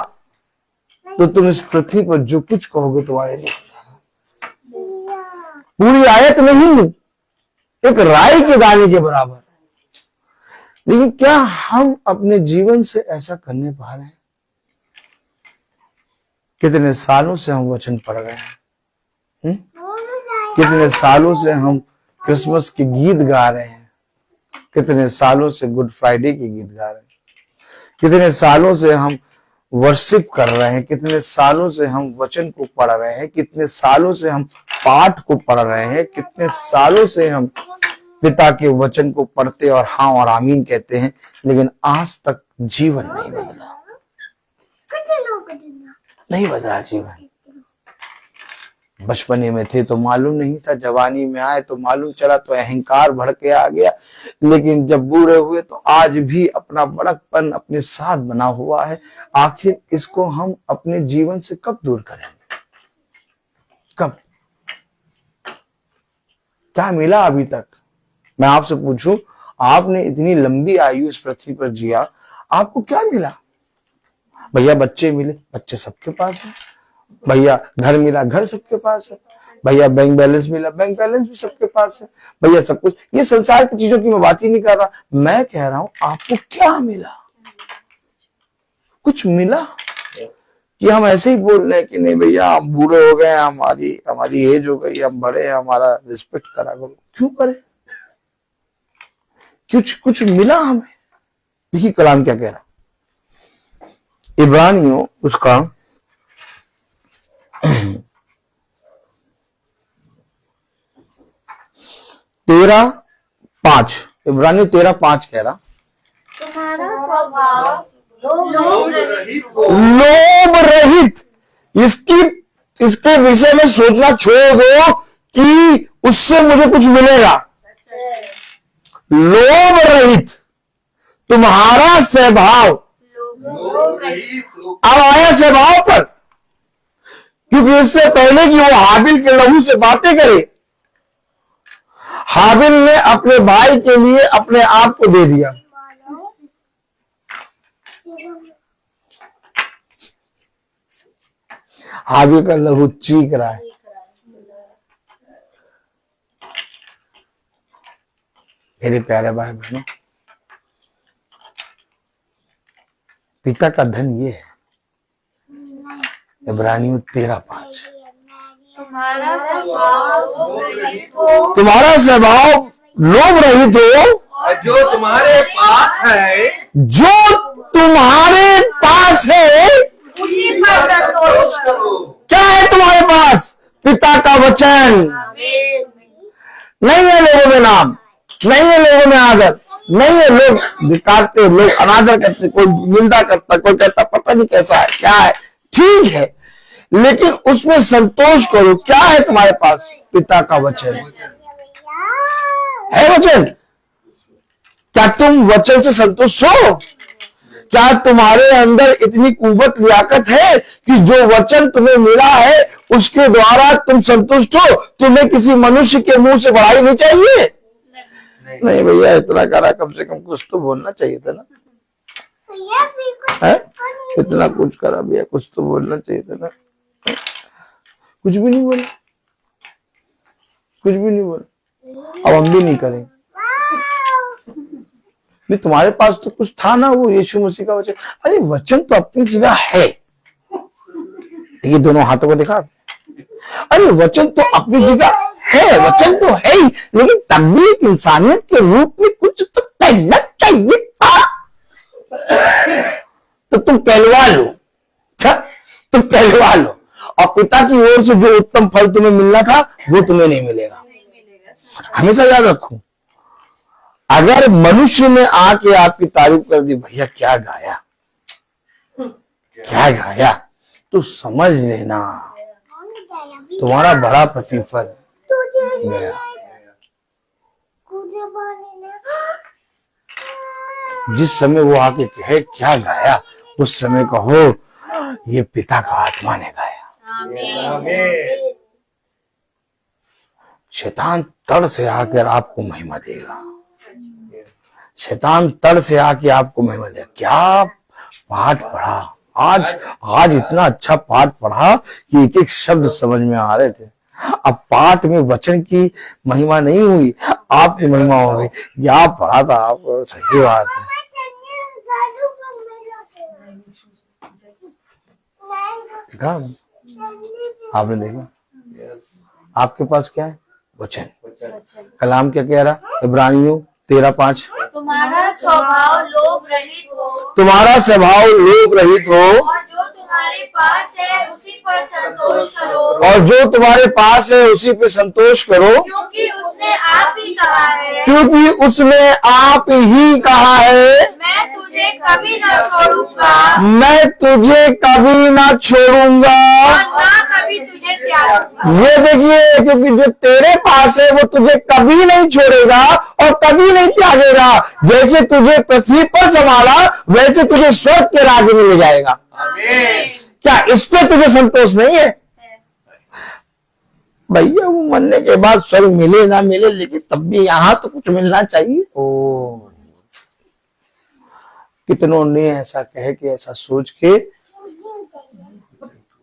तो तुम इस पृथ्वी पर जो कुछ कहोगे तुम्हारे लिए। पूरी आयत नहीं, एक राई के दाने के बराबर। लेकिन क्या हम अपने जीवन से ऐसा करने पा रहे हैं? कितने सालों से हम वचन पढ़ रहे हैं, कितने सालों से हम क्रिसमस के गीत गा रहे हैं, कितने सालों से गुड फ्राइडे के गीत गा रहे हैं, कितने सालों से हम वर्शिप कर रहे हैं, कितने सालों से हम वचन को पढ़ रहे हैं, कितने सालों से हम पाठ को पढ़ रहे हैं, कितने सालों से हम पिता के वचन को पढ़ते और हाँ और आमीन कहते हैं, लेकिन आज तक जीवन नहीं बदला, नहीं बदला जीवन। बचपने में थे तो मालूम नहीं था, जवानी में आए तो मालूम चला, तो अहंकार भड़के आ गया, लेकिन जब बूढ़े हुए तो आज भी अपना बड़कपन अपने साथ बना हुआ है। आखिर इसको हम अपने जीवन से कब दूर करेंगे? कब? क्या मिला अभी तक? मैं आपसे पूछूं, आपने इतनी लंबी आयु इस पृथ्वी पर जिया, आपको क्या मिला? भैया बच्चे मिले, बच्चे सबके पास है। भैया घर मिला, घर सबके पास है। भैया बैंक बैलेंस मिला, बैंक बैलेंस भी सबके पास है। भैया सब कुछ। ये संसार की चीजों की मैं बात ही नहीं कर रहा, मैं कह रहा हूं आपको क्या मिला? कुछ मिला? कि हम ऐसे ही बोल रहे हैं कि नहीं भैया हम बूढ़े हो गए, हमारी एज हो गई, हम बड़े हैं, हमारा रिस्पेक्ट करा करो। क्यों करे? कुछ मिला हमें? देखिए कलाम क्या कह रहा, इब्रानियों उसका 13:5, इब्रानियों 13:5 कह रहा, तुम्हारा स्वभाव लोभ रहित हो। लोभ रहित। इसके विषय में सोचना छोड़ दो कि उससे मुझे कुछ मिलेगा। लोभ रहित तुम्हारा स्वभाव। लोभ रहित हो। अब आया स्वभाव पर, क्योंकि इससे पहले कि वो हाबिल के लहू से बातें करे, हाबिल ने अपने भाई के लिए अपने आप को दे दिया। हाबिल का लहू चीख रहा है। मेरे प्यारे भाई बहनों, पिता का धन ये है, इब्रानियों 13:5, तुम्हारा स्वभाव लोभ रहित हो, तुम्हारा स्वभाव लोभ रहित हो, और जो तुम्हारे पास है जो तुम्हारे पास है उसी पर संतोष करो। क्या है तुम्हारे पास? पिता का वचन। नहीं है लोगों में नाम, नहीं है लोगों में आदत, नहीं है लोग दिखाते, लोग अनादर करते, कोई निंदा करता, कोई कहता पता नहीं कैसा है, क्या है, ठीक है, लेकिन उसमें संतोष करो। क्या है तुम्हारे पास? पिता का वचन है। वचन, क्या तुम वचन से संतुष्ट हो? क्या तुम्हारे अंदर इतनी कुव्वत लियाकत है कि जो वचन तुम्हें मिला है उसके द्वारा तुम संतुष्ट हो? तुम्हें किसी मनुष्य के मुंह से बड़ाई नहीं चाहिए? नहीं भैया इतना करा, कम से कम कुछ तो बोलना चाहिए था ना। है? इतना कुछ करा भैया, कुछ तो बोलना चाहिए था ना। कुछ भी नहीं बोला, कुछ भी नहीं बोला। अब हम भी नहीं करेंगे। नहीं, तुम्हारे पास तो कुछ था ना, वो यीशु मसीह का वचन। अरे वचन तो अपनी जगह है। ये दोनों हाथों को देखा, अरे वचन तो अपनी जगह है, वचन तो है ही, लेकिन तब भी एक इंसानियत के रूप में कुछ तो कहना चाहिए था। तो तुम कहलवा लो, क्या तुम कहलवा लो, और पिता की ओर से जो उत्तम फल तुम्हें मिलना था वो तुम्हें नहीं मिलेगा। हमेशा याद रखो, अगर मनुष्य ने आके आपकी तारीफ कर दी, भैया क्या गाया, क्या गाया, तो समझ लेना तुम्हारा बड़ा प्रतिफल गया। जिस समय वो आके कहे क्या गाया, उस समय कहो ये पिता का आत्मा ने गाया। शैतान तड़ से आकर आपको महिमा देगा, शैतान तड़ से आके आपको महिमा देगा। क्या पाठ पढ़ा आज इतना अच्छा पाठ पढ़ा कि एक एक शब्द समझ में आ रहे थे। अब पाठ में वचन की महिमा नहीं हुई, आपकी महिमा हो गई। क्या पढ़ा था आप, सही बात है। देखा आपने, देखा आपके पास क्या है, वचन। कलाम क्या कह रहा, इब्रानियों 13:5, तुम्हारा स्वभाव लोभ रहित हो, तुम्हारा स्वभाव लोभ रहित हो, और जो तुम्हारे पास है उसी पर संतोष करो, और जो तुम्हारे पास है उसी पे संतोष करो, क्योंकि उसने आप ही कहा है, क्योंकि उसने आप ही कहा है, मैं तुझे कभी न छोड़ूंगा, मैं तुझे कभी ना छोड़ूंगा, और ना कभी तुझे त्यागूंगा। ये देखिए, क्योंकि जो तेरे पास है वो तुझे कभी नहीं छोड़ेगा और कभी नहीं त्यागेगा। जैसे तुझे पृथ्वी पर संभाला, वैसे तुझे स्वर्ग के राज्य में ले जाएगा। क्या इस पे तुझे संतोष नहीं है? भैया वो मरने के बाद स्वर्ग मिले ना मिले, लेकिन तब भी यहां तो कुछ मिलना चाहिए। ओ, कितनों ने ऐसा कह के, ऐसा सोच के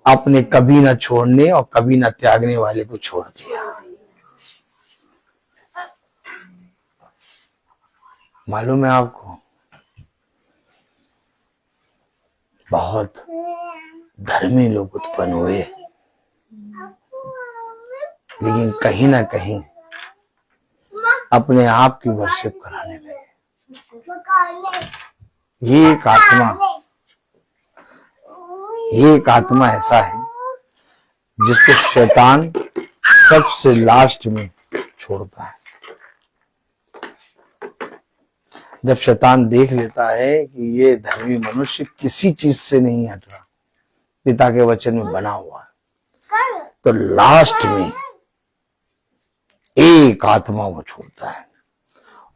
अपने कभी ना छोड़ने और कभी ना त्यागने वाले को छोड़ दिया। मालूम है आपको, बहुत धर्मी लोग उत्पन्न हुए, लेकिन कहीं ना कहीं अपने आप की वर्शिप कराने लगे। ये एक आत्मा ऐसा है जिसको शैतान सबसे लास्ट में छोड़ता है। जब शैतान देख लेता है कि ये धर्मी मनुष्य किसी चीज से नहीं हट रहा, पिता के वचन में बना हुआ है, तो लास्ट में एक आत्मा वो छोड़ता है।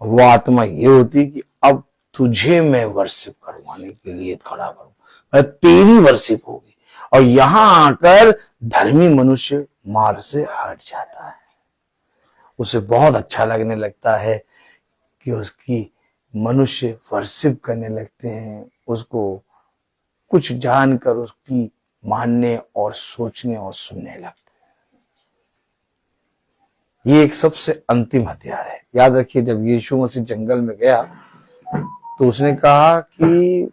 वो आत्मा ये होती है कि अब तुझे मैं वर्शिप करवाने के लिए खड़ा करूं, मैं तेरी वर्शिप होगी। और यहां आकर धर्मी मनुष्य मार्ग से हट जाता है। उसे बहुत अच्छा लगने लगता है कि उसकी मनुष्य वर्शिप करने लगते हैं, उसको कुछ जानकर उसकी मानने और सोचने और सुनने लगते हैं। ये एक सबसे अंतिम हथियार है। याद रखिए, जब यीशु मसीह जंगल में गया तो उसने कहा कि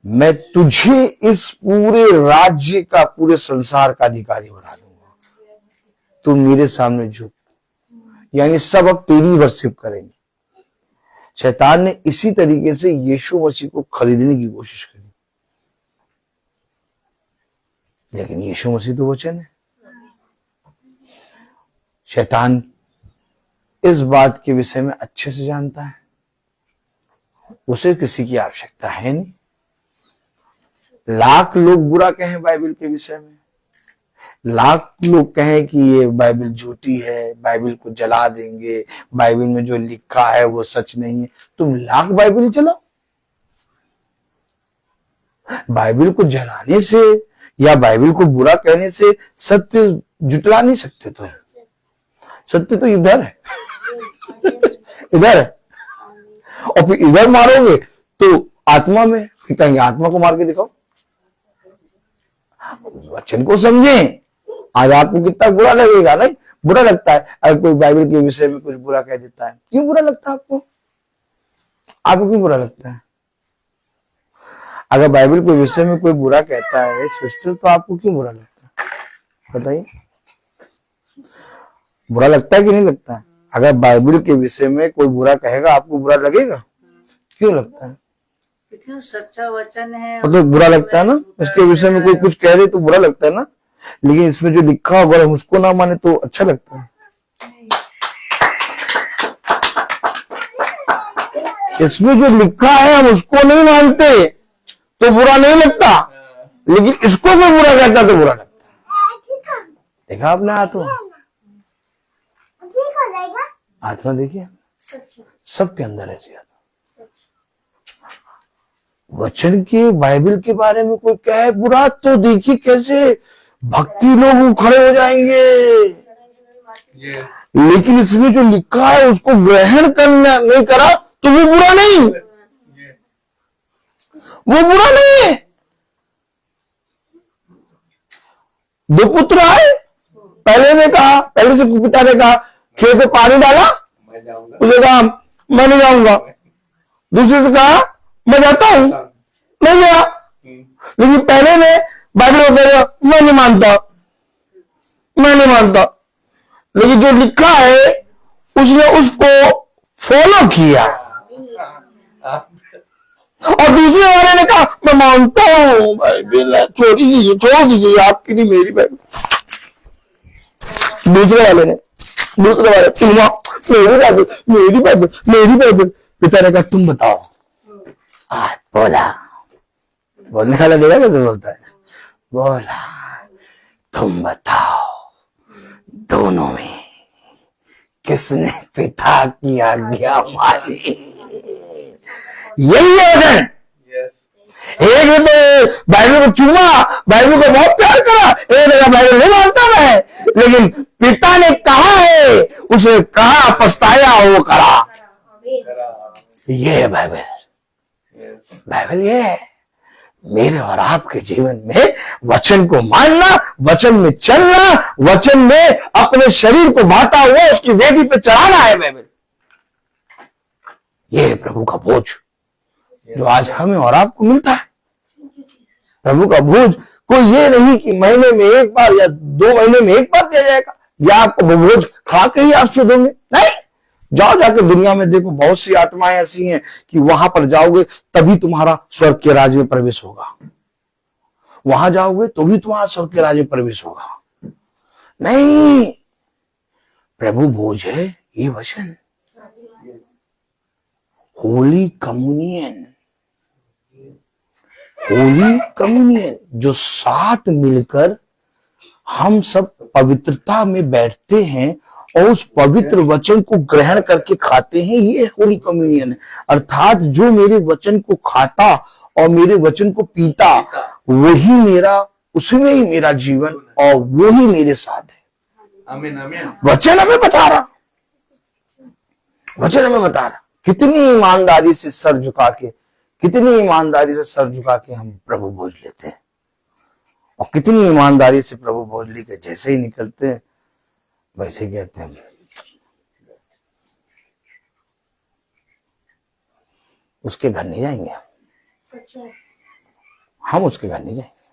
मैं तुझे इस पूरे राज्य का, पूरे संसार का अधिकारी बना दूंगा, तू मेरे सामने झुक। यानी सब अब तेरी वर्शिप करेंगे। शैतान ने इसी तरीके से यीशु मसीह को खरीदने की कोशिश करी, लेकिन यीशु मसीह तो वचन है। शैतान इस बात के विषय में अच्छे से जानता है, उसे किसी की आवश्यकता है नहीं। लाख लोग बुरा कहें बाइबल के विषय में, लाख लोग कहें कि ये बाइबल झूठी है, बाइबल को जला देंगे, बाइबल में जो लिखा है वो सच नहीं है, तुम लाख बाइबल जलाओ। बाइबल को जलाने से या बाइबल को बुरा कहने से सत्य जुटला नहीं सकते। तो सत्य तो इधर है, इधर है, और फिर इधर मारोगे तो आत्मा में, फिर कहेंगे आत्मा को मार के दिखाओ। वचन को समझें। आज आपको कितना बुरा लगेगा, नहीं बुरा लगता है अगर कोई बाइबल के विषय में कुछ बुरा कह देता है। क्यों बुरा लगता है आपको? आपको क्यों बुरा लगता है? अगर बाइबल के विषय में कोई बुरा कहता है सिस्टर, तो आपको क्यों बुरा लगता है? बताइए, बुरा लगता है कि नहीं लगता है? अगर बाइबल के विषय में कोई बुरा कहेगा आपको बुरा लगेगा? क्यों लगता है? क्यों सच्चा वचन है। तो बुरा लगता है ना, इसके विषय में कोई कुछ कह दे तो बुरा लगता है ना। लेकिन इसमें जो लिखा होगा हम उसको ना माने तो अच्छा लगता है। इसमें जो लिखा है हम उसको नहीं मानते तो बुरा नहीं लगता, लेकिन इसको कोई बुरा कहता तो बुरा लगता है। देखा आपने आत्मा? आत्मा देखिए सबके अंदर ऐसी आत्मा। वचन के बाइबल के बारे में कोई कहे बुरा तो देखिए कैसे भक्ति लोग खड़े हो जाएंगे। लेकिन इसमें जो लिखा है उसको ग्रहण करना नहीं करा तो वो बुरा नहीं, वो बुरा नहीं है। दो पुत्र आए, पहले ने कहा, पहले से पिता ने कहा खेत में पानी डाला, उसने कहा मैं नहीं जाऊंगा। दूसरे से कहा मैं जाता हूं, नहीं गया। लेकिन पहले ने बाइबल को कह दिया मैं नहीं मानता, मैं नहीं मानता। लेकिन जो लिखा है उसने उसको फॉलो किया। और दूसरे वाले ने कहा मैं मानता हूं बाइबल, छोड़ दीजिए आपकी नहीं मेरी बाइबल। दूसरे वाले मेरी बाइबल। पिता ने कहा तुम बताओ। आज बोलने वाला देखा कैसे बोलता है, बोला तुम बताओ दोनों में किसने पिता की आज्ञा मानी? यही है वचन। एक ने तो बाइबल को चूमा, बाइबल को बहुत प्यार करा, एक ने कहा बाइबल नहीं मानता मैं, लेकिन पिता ने कहा है, उसने कहा पछताया वो करा। ये है बाइबल। बाइबल ये है मेरे और आपके जीवन में वचन को मानना, वचन में चलना, वचन में अपने शरीर को बांटा हुआ उसकी वेदी पे चढ़ाना है बाइबल। ये है प्रभु का भोज जो आज हमें और आपको मिलता है। प्रभु का भोज कोई ये नहीं कि महीने में एक बार या 2 महीने में एक बार दिया जाएगा या आपको भोज खा के ही आप शुद्ध होंगे। नहीं, जाओ जाके दुनिया में देखो, बहुत सी आत्माएं ऐसी हैं कि वहां पर जाओगे तभी तुम्हारा स्वर्ग के राज्य में प्रवेश होगा, वहां जाओगे तो भी तुम्हारा स्वर्ग के राज्य में प्रवेश होगा। नहीं, प्रभु भोज है ये वचन, होली कम्युनियन, होली कम्युनियन जो साथ मिलकर हम सब पवित्रता में बैठते हैं और उस पवित्र वचन को ग्रहण करके खाते हैं, ये होली कम्युनियन है। अर्थात जो मेरे वचन को खाता और मेरे वचन को पीता वही मेरा, उसमें ही मेरा जीवन और वही मेरे साथ है। आमीन आमीन। वचन हमें बता रहा, वचन हमें बता रहा कितनी ईमानदारी से सर झुका के, कितनी ईमानदारी से सर झुका के हम प्रभु भोज लेते हैं और कितनी ईमानदारी से प्रभु भोज लेके जैसे ही निकलते हैं वैसे कहते हैं उसके घर नहीं जाएंगे, हम उसके घर नहीं जाएंगे।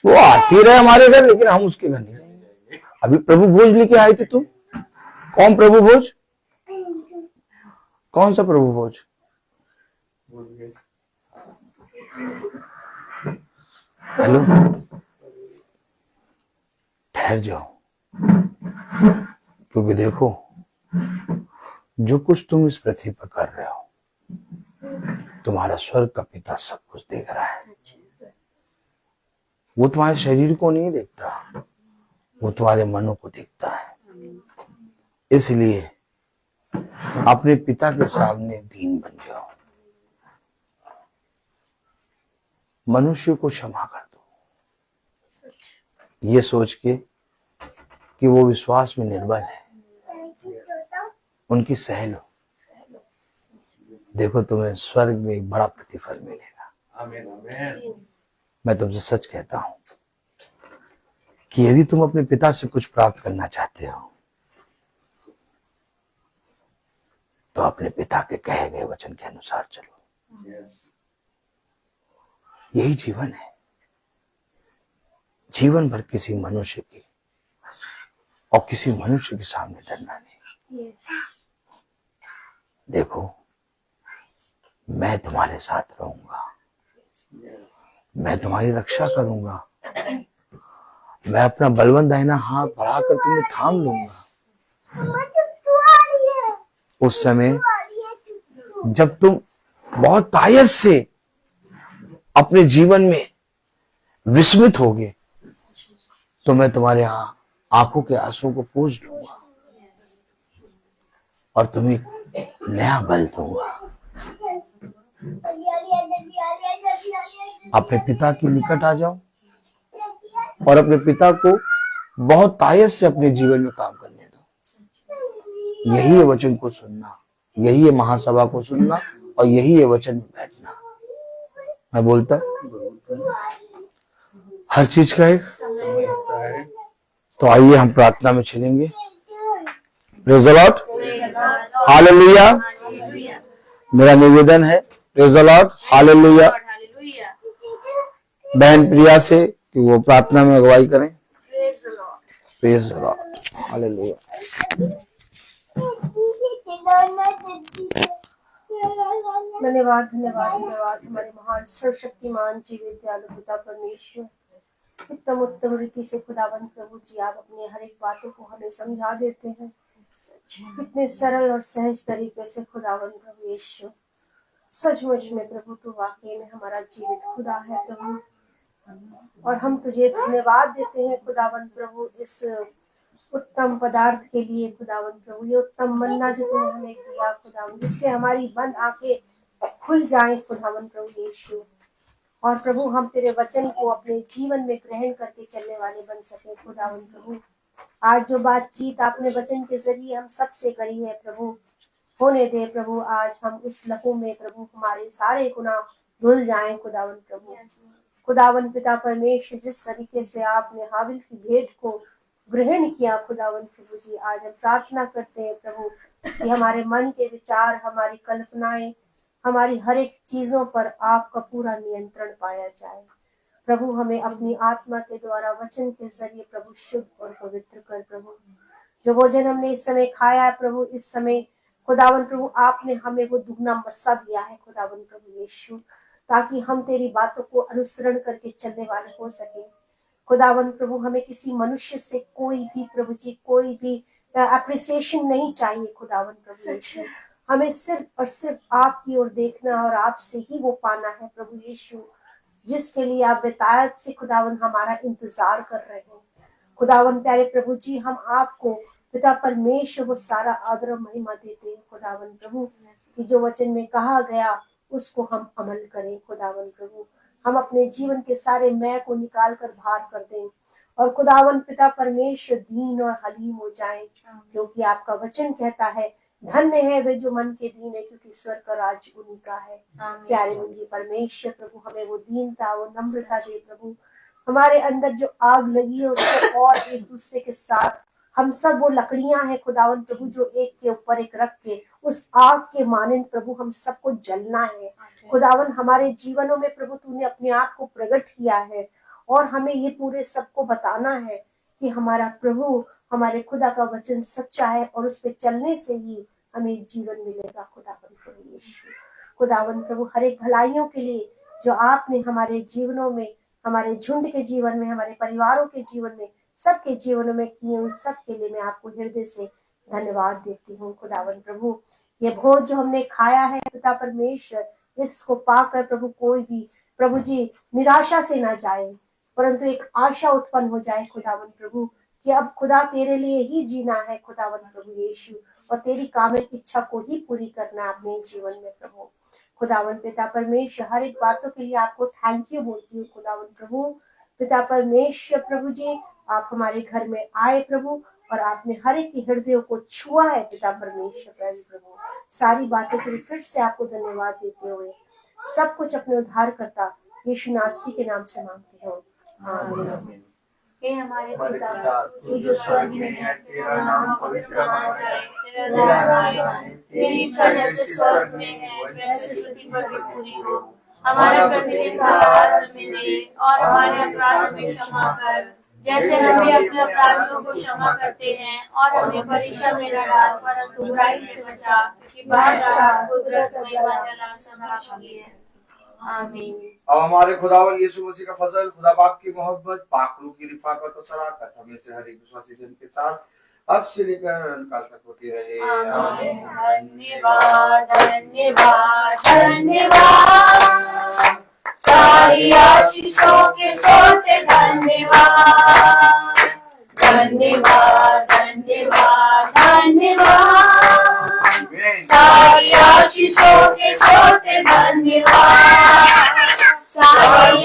वो आती रहे हमारे घर लेकिन हम उसके घर नहीं जाएंगे। अभी प्रभु भोज लेके आए थे तुम, कौन प्रभु भोज? कौन सा प्रभु भोज? हेलो, ठहर जाओ, क्योंकि देखो जो कुछ तुम इस पृथ्वी पर कर रहे हो तुम्हारा स्वर्ग का पिता सब कुछ देख रहा है। वो तुम्हारे शरीर को नहीं देखता, वो तुम्हारे मनों को देखता है। इसलिए अपने पिता के सामने दीन बन जाओ, मनुष्य को क्षमा कर दो, ये सोच के कि वो विश्वास में निर्बल है, उनकी सह लो, देखो तुम्हें स्वर्ग में एक बड़ा प्रतिफल मिलेगा। आमीन आमीन। मैं तुमसे सच कहता हूं कि यदि तुम अपने पिता से कुछ प्राप्त करना चाहते हो तो अपने पिता के कहे गए वचन के अनुसार चलो। Yes. यही जीवन है। जीवन भर किसी मनुष्य की और किसी मनुष्य के सामने डरना नहीं। देखो, मैं तुम्हारे साथ रहूंगा, मैं तुम्हारी रक्षा करूंगा, मैं अपना बलवंत दाहिना हाथ बढ़ाकर तुम्हें थाम लूंगा। उस समय जब तुम बहुत तायत से अपने जीवन में विस्मित होगे तो मैं तुम्हारे आंखों के आंसुओं को पोंछ लूंगा और तुम्हें नया बल दूंगा। अपने पिता के निकट आ जाओ और अपने पिता को बहुत तायत से अपने जीवन में काम करने दो। यही है वचन को सुनना, यही है महासभा को सुनना और यही है वचन में बैठना। मैं बोलता हर चीज का एक समय होता है। तो आइए हम प्रार्थना में चलेंगे। Praise the Lord, hallelujah. मेरा निवेदन है, प्रेज़ द लॉर्ड, हालेलुया, बहन प्रिया से कि वो प्रार्थना में अगुवाई करें। Praise the Lord, hallelujah. धन्यवाद धन्यवाद धन्यवाद हमारे महान सर्वशक्तिमान जीवित दयालु पिता परमेश्वर। उत्तम उत्तम रीति से खुदावंद प्रभु जी आप अपनी हर एक बातों को हमें समझा देते हैं। कितने सरल और सहज तरीके से खुदावंद प्रभु यीशु, सचमुच में प्रभु तू वाकई में हमारा जीवित खुदा है प्रभु। और हम तुझे धन्यवाद देते हैं खुदावंद प्रभु इस उत्तम पदार्थ के लिए खुदावंद प्रभु, ये उत्तम मन्ना जो तूने हमें दिया खुदावंद, जिससे हमारी बंद आंखें खुल जाएं खुदावंद प्रभु यीशु। और प्रभु हम तेरे वचन को अपने जीवन में ग्रहण करके चलने वाले बन सके खुदावंद प्रभु। आज जो बातचीत आपने वचन के जरिए हम सब से करी है प्रभु, होने दे प्रभु आज हम उस लहू में प्रभु हमारे सारे गुनाह धुल जाएं खुदावंद प्रभु। खुदावंद पिता परमेश्वर, जिस तरीके से आपने हाबिल की भेंट को ग्रहण किया खुदावंद प्रभु जी, आज हम प्रार्थना करते हैं प्रभु कि हमारे मन के विचार, हमारी कल्पनाएं, हमारी हर एक चीजों पर आपका पूरा नियंत्रण पाया जाए प्रभु। हमें अपनी आत्मा के द्वारा वचन के जरिए प्रभु शुद्ध और पवित्र कर प्रभु। जो भोजन हमने इस समय खाया है प्रभु, इस समय खुदावन प्रभु आपने हमें वो दुगना मस्सा दिया है खुदावन प्रभु यीशु, ताकि हम तेरी बातों को अनुसरण करके चलने वाले हो सके खुदावन प्रभु। हमें किसी मनुष्य से कोई भी प्रभु जी, कोई भी अप्रिसिएशन नहीं चाहिए खुदावन प्रभु यीशु। हमें सिर्फ और सिर्फ आपकी ओर देखना और आपसे ही वो पाना है प्रभु यीशु, जिसके लिए आप बेतायत से खुदावन हमारा इंतजार कर रहे हैं खुदावन। प्यारे प्रभु जी, हम आपको पिता परमेश्वर वो सारा आदर और महिमा देते हैं खुदावन प्रभु, कि जो वचन में कहा गया उसको हम अमल करें खुदावन प्रभु। हम अपने जीवन के सारे मैं को निकाल कर बाहर कर दें और खुदावन पिता परमेश्वर दीन और हलीम हो जाएं, क्योंकि आपका वचन कहता है धन्य है वे जो मन के दीन है, क्योंकि स्वर्ग का राज्य उन्हीं का है। प्यारे मुझे परमेश्वर प्रभु हमें वो दीनता, वो नम्रता दे प्रभु। हमारे अंदर जो आग लगी है उसको और एक दूसरे के साथ हम सब वो लकड़ियां हैं खुदावन प्रभु, जो एक के ऊपर एक रख के उस आग के मानंद प्रभु हम सबको जलना है खुदावन। हमारे जीवनों में प्रभु तूने अपने आप को प्रकट किया है और हमें ये पूरे सबको बताना है कि हमारा प्रभु, हमारे खुदा का वचन सच्चा है और उस पे चलने से ही हमें जीवन मिलेगा खुदावन प्रभु यीशु। खुदावन प्रभु हर एक भलाइयों के लिए जो आपने हमारे जीवनों में, हमारे झुंड के जीवन में, हमारे परिवारों के जीवन में, सबके जीवनों में किए, उन सब के लिए मैं आपको हृदय से धन्यवाद देती हूँ खुदावन प्रभु। ये भोज जो हमने खाया है पिता परमेश्वर, इसको पाकर प्रभु कोई भी प्रभु जी निराशा से ना जाए, परंतु एक आशा उत्पन्न हो जाए खुदावन प्रभु, कि अब खुदा तेरे लिए ही जीना है खुदावन प्रभु यीशु, और तेरी कामिल इच्छा को ही पूरी करना है अपने जीवन में प्रभु। खुदावन पिता परमेश्वर हर एक बातों के लिए आपको थैंक यू बोलती हूँ खुदावन प्रभु। पिता परमेश्वर प्रभु जी, आप हमारे घर में आए प्रभु और आपने हर एक के हृदयों को छुआ है पिता परमेश्वर प्रभु। सारी बातों के लिए फिर से आपको धन्यवाद देते हुए सब कुछ अपने उद्धार करता यीशु नासरी के नाम से मांगते हो, आमीन। हे हमारे पिता तू जो स्वर्ग में है, तेरा नाम पवित्र माना जाए, तेरा राज्य आए, तेरी इच्छा जैसे स्वर्ग में है वैसे पृथ्वी पर भी पूरी हो। हमारा प्रतिदिन का आहार हमें दे और हमारे अपराध हमें क्षमा कर जैसे हम भी अपने अपराधियों को क्षमा करते हैं, और हमें परीक्षा में न डाल परंतु बुराई से बचा, क्योंकि बादशाह कुदरत महिमा जलाल सदा की है, आमीन। अब हमारे खुदावन यीशु मसीह का फजल, खुदा बाप की मोहब्बत, पाक रूह की रिफाकत और शराकत हमें से हर एक विश्वासी जन के साथ अब से लेकर अंतकाल तक होती रहे, आमीन। धन्यवाद धन्यवाद धन्यवाद, सारी आशीषों के सोते धन्यवाद, धन्यवाद धन्यवाद धन्यवाद, सारी आशीषों के सोते धन्यवाद, सारी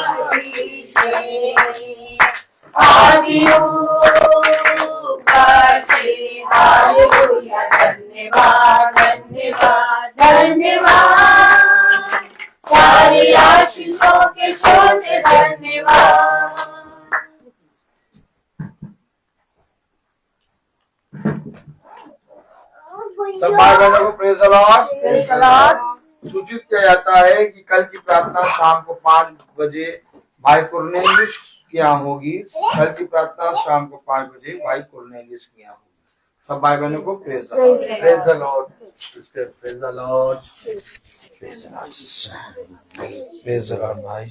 आशीषें आदि ऊपर से, हालेलुया। धन्यवाद धन्यवाद धन्यवाद, सारी आशीषों के सोते धन्यवाद। सब भाई बहनों को प्रेज द लॉर्ड। सूचित किया जाता है कि कल की प्रार्थना शाम को 5 बजे भाई कुरनेलियुस की यहाँ होगी। कल की प्रार्थना शाम को 5 बजे भाई कुरनेलियुस की यहाँ होगी। सब भाई बहनों को praise the Lord. Praise the Lord sister, praise the Lord. Praise the Lord भाई।